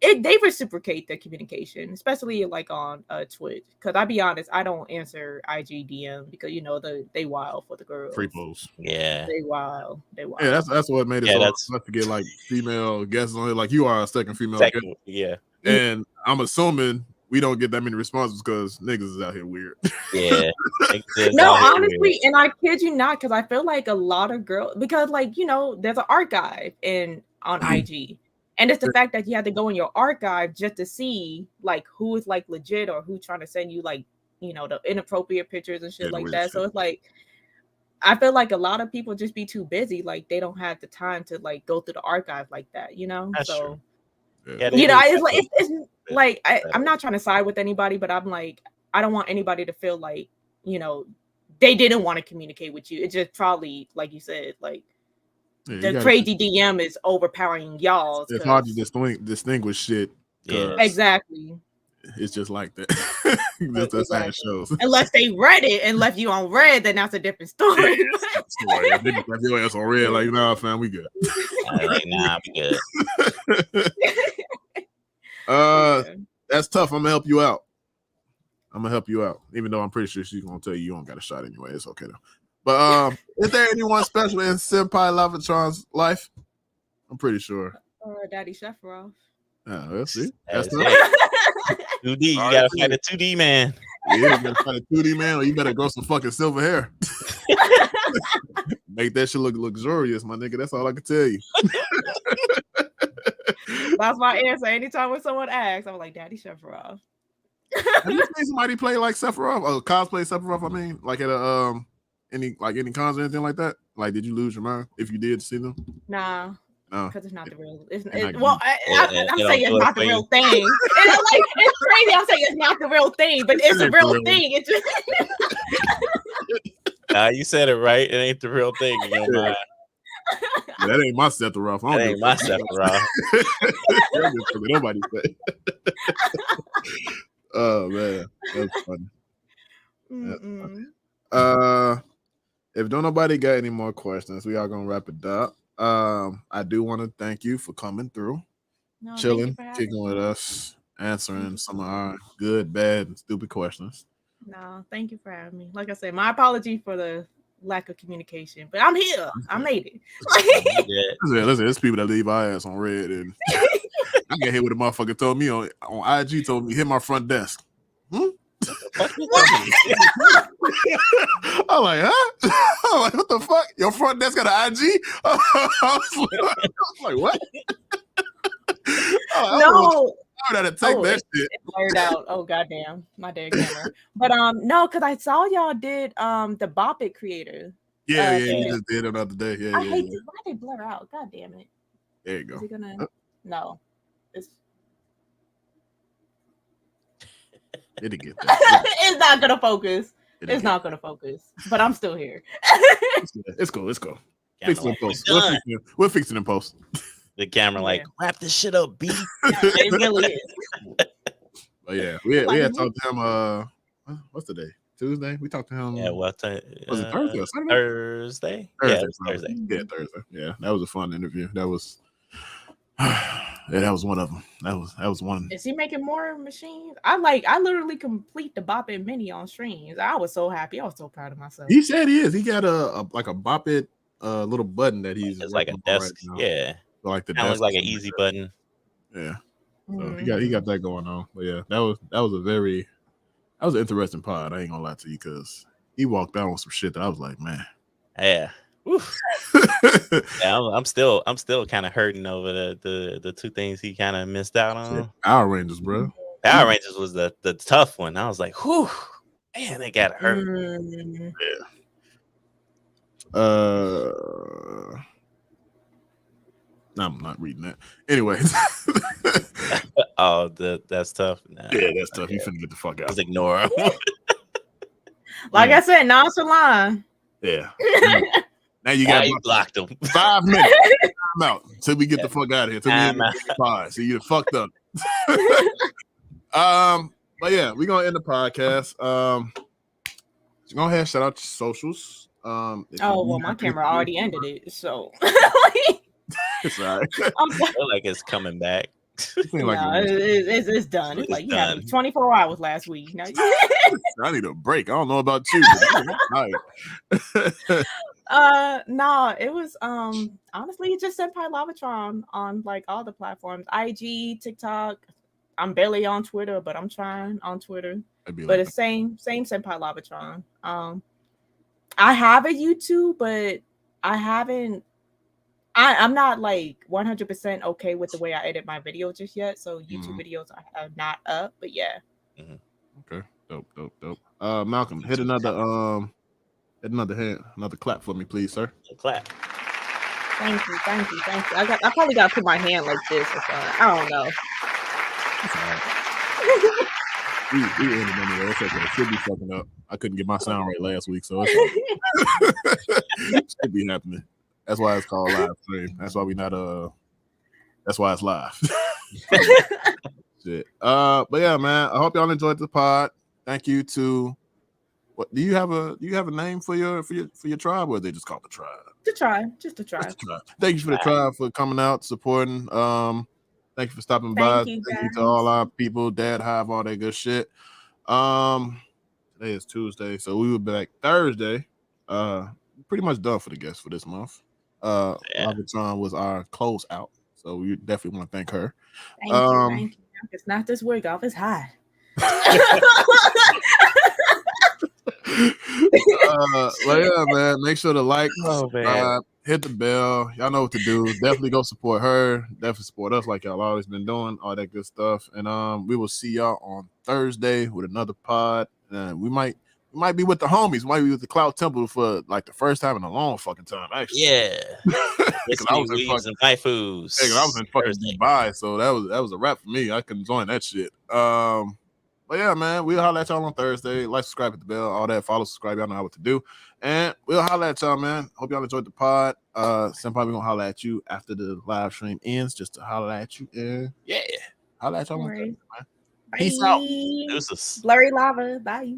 they reciprocate the communication, especially like on Twitch. Because I'll be honest, I don't answer IG DM because they wild for the girls. Free posts. Yeah. They wild. Yeah, that's what made it so tough to get like female guests on it. Like you are a second female guest. Yeah. And I'm assuming we don't get that many responses because niggas is out here weird. Yeah. No, honestly, and I kid you not, because I feel like a lot of girls, because like there's an archive on IG. And it's the fact that you have to go in your archive just to see like who is like legit or who trying to send you like, the inappropriate pictures and shit like that. Shit. So it's like, I feel like a lot of people just be too busy. Like they don't have the time to like go through the archive like that, That's so, true. Yeah, it's like, I'm not trying to side with anybody, but I'm like, I don't want anybody to feel like, they didn't want to communicate with you. It's just probably, like you said, like, the crazy DM is overpowering y'all. It's hard to distinguish shit. Yeah, exactly. It's just like that. That's how it shows. Unless they read it and left you on red, then that's a different story. Yeah, they left your ass on red. Like, nah, fam, we good. Nah, we good. That's tough. I'm gonna help you out. Even though I'm pretty sure she's gonna tell you don't got a shot anyway. It's okay though. But is there anyone special in Senpai Lavatron's life? I'm pretty sure. Daddy Sephiroth. Yeah, let's see. That's 2D. You gotta fight a 2D man. Yeah, you gotta fight a 2D man, or you better grow some fucking silver hair. Make that shit look luxurious, my nigga. That's all I can tell you. That's my answer. Anytime when someone asks, I'm like, Daddy Sephiroth. Have you seen somebody play like Sephiroth or cosplay Sephiroth? I mean, like at a any cons or anything like that? Like, did you lose your mind if you did see them? Nah. No, because it's not the real. I'm saying it's not the real thing. It's crazy. I'm saying it's not the real thing, but it's a real thing. It's just. You said it right. It ain't the real thing. You know, yeah, that ain't my Sephiroth. That ain't my Sephiroth. Nobody say. Oh man, that's funny. If don't nobody got any more questions, we are gonna wrap it up. I do want to thank you for coming through, chilling, kicking with us, answering some of our good, bad, and stupid questions. No, thank you for having me. Like I said, my apology for the lack of communication, but I'm here. I made it. Listen, there's people that leave our ass on red, and I get hit with a motherfucker told me on IG, told me hit my front desk. I'm like, huh? I'm like, what the fuck? Your front desk got an IG? I was like, what? No. I had to take that shit. It blurred out. Oh goddamn, my dead camera. But no, because I saw y'all did the Bop It creator. Yeah, you just did it the other day. Yeah, I hate it. Why they blur out? God damn it. There you go. Is it gonna? No. It'll get that. It's not gonna focus. It's not gonna focus. But I'm still here. It's cool. Fix it in post. We'll fix it in post. The camera wrap this shit up, B. It really is. But yeah, we had talked to him. What's the day? Tuesday. We talked to him. Yeah, was it Thursday or Saturday? Thursday. Thursday. Yeah, Thursday. Yeah, that was a fun interview. That was. Yeah, that was one of them. That was one. Is he making more machines? I literally complete the Bop It Mini on streams. I was so happy. I was so proud of myself. He said he is. He got a Bop It little button that he's. It's like a desk. Right, yeah. So like the desk looks like an easy button. Yeah. So he got that going on. But yeah, that was an interesting pod. I ain't gonna lie to you, because he walked out on some shit that I was like, man. Yeah. Yeah, I'm still kind of hurting over the two things he kind of missed out on. Power Rangers, bro. Power Rangers was the tough one. I was like, whew, man, they got hurt. Yeah. I'm not reading that. Anyways. That's tough. Nah, yeah, that's tough. You finna get the fuck out. Just ignore him. Like I said, nonchalant. Yeah. Now you got blocked him. 5 minutes. I'm out until we get the fuck out of here. So you fucked up. But yeah, we're gonna end the podcast. Go ahead, shout out your socials. My camera already ended it, so it's all right. I feel like it's coming back. It's done. It's like you had 24 hours last week. Now I need a break. I don't know about you. No, it was honestly just Senpai Lavatron on like all the platforms. IG, TikTok. I'm barely on Twitter, but I'm trying on Twitter. But it's same Senpai Lavatron. I have a YouTube, but I haven't. I'm not like 100% okay with the way I edit my videos just yet. So YouTube videos are not up, but yeah. Okay, dope. Malcolm, hit another clap for me, please, sir. Clap. Thank you. I probably gotta put my hand like this or something. I don't know. We ended anyway. It's okay. It should be fucking up. I couldn't get my sound right last week, so it should be happening. That's why it's called live stream. That's why that's why it's live. Shit. But yeah, man. I hope y'all enjoyed the pod. thank you to what do you have a name for your tribe, or they just call it the tribe? The tribe, just the tribe. Thank you for the tribe for coming out, supporting. Thank you for stopping by. Thank you to all our people, Dad Hive, all that good shit. Today is Tuesday, so we will be back Thursday. Pretty much done for the guests for this month. Lavatron was our close out, so we definitely want to thank her. Thank you. It's not this wig off, it's hot. Well, yeah, man. Make sure to like, subscribe, hit the bell. Y'all know what to do. Definitely go support her. Definitely support us like y'all always been doing. All that good stuff. And we will see y'all on Thursday with another pod. And we might be with the homies. We might be with the Cloud Temple for like the first time in a long fucking time. Actually, yeah. Because I was in fucking Dubai, so that was a wrap for me. I couldn't join that shit. But yeah, man, we'll holler at y'all on Thursday. Like, subscribe, hit the bell, all that. Follow, subscribe. Y'all know what to do. And we'll holler at y'all, man. Hope y'all enjoyed the pod. Senpai, we're going to holler at you after the live stream ends, just to holler at you. And yeah. Holler at y'all on Thursday, man. Peace out. Blurry lava. Bye.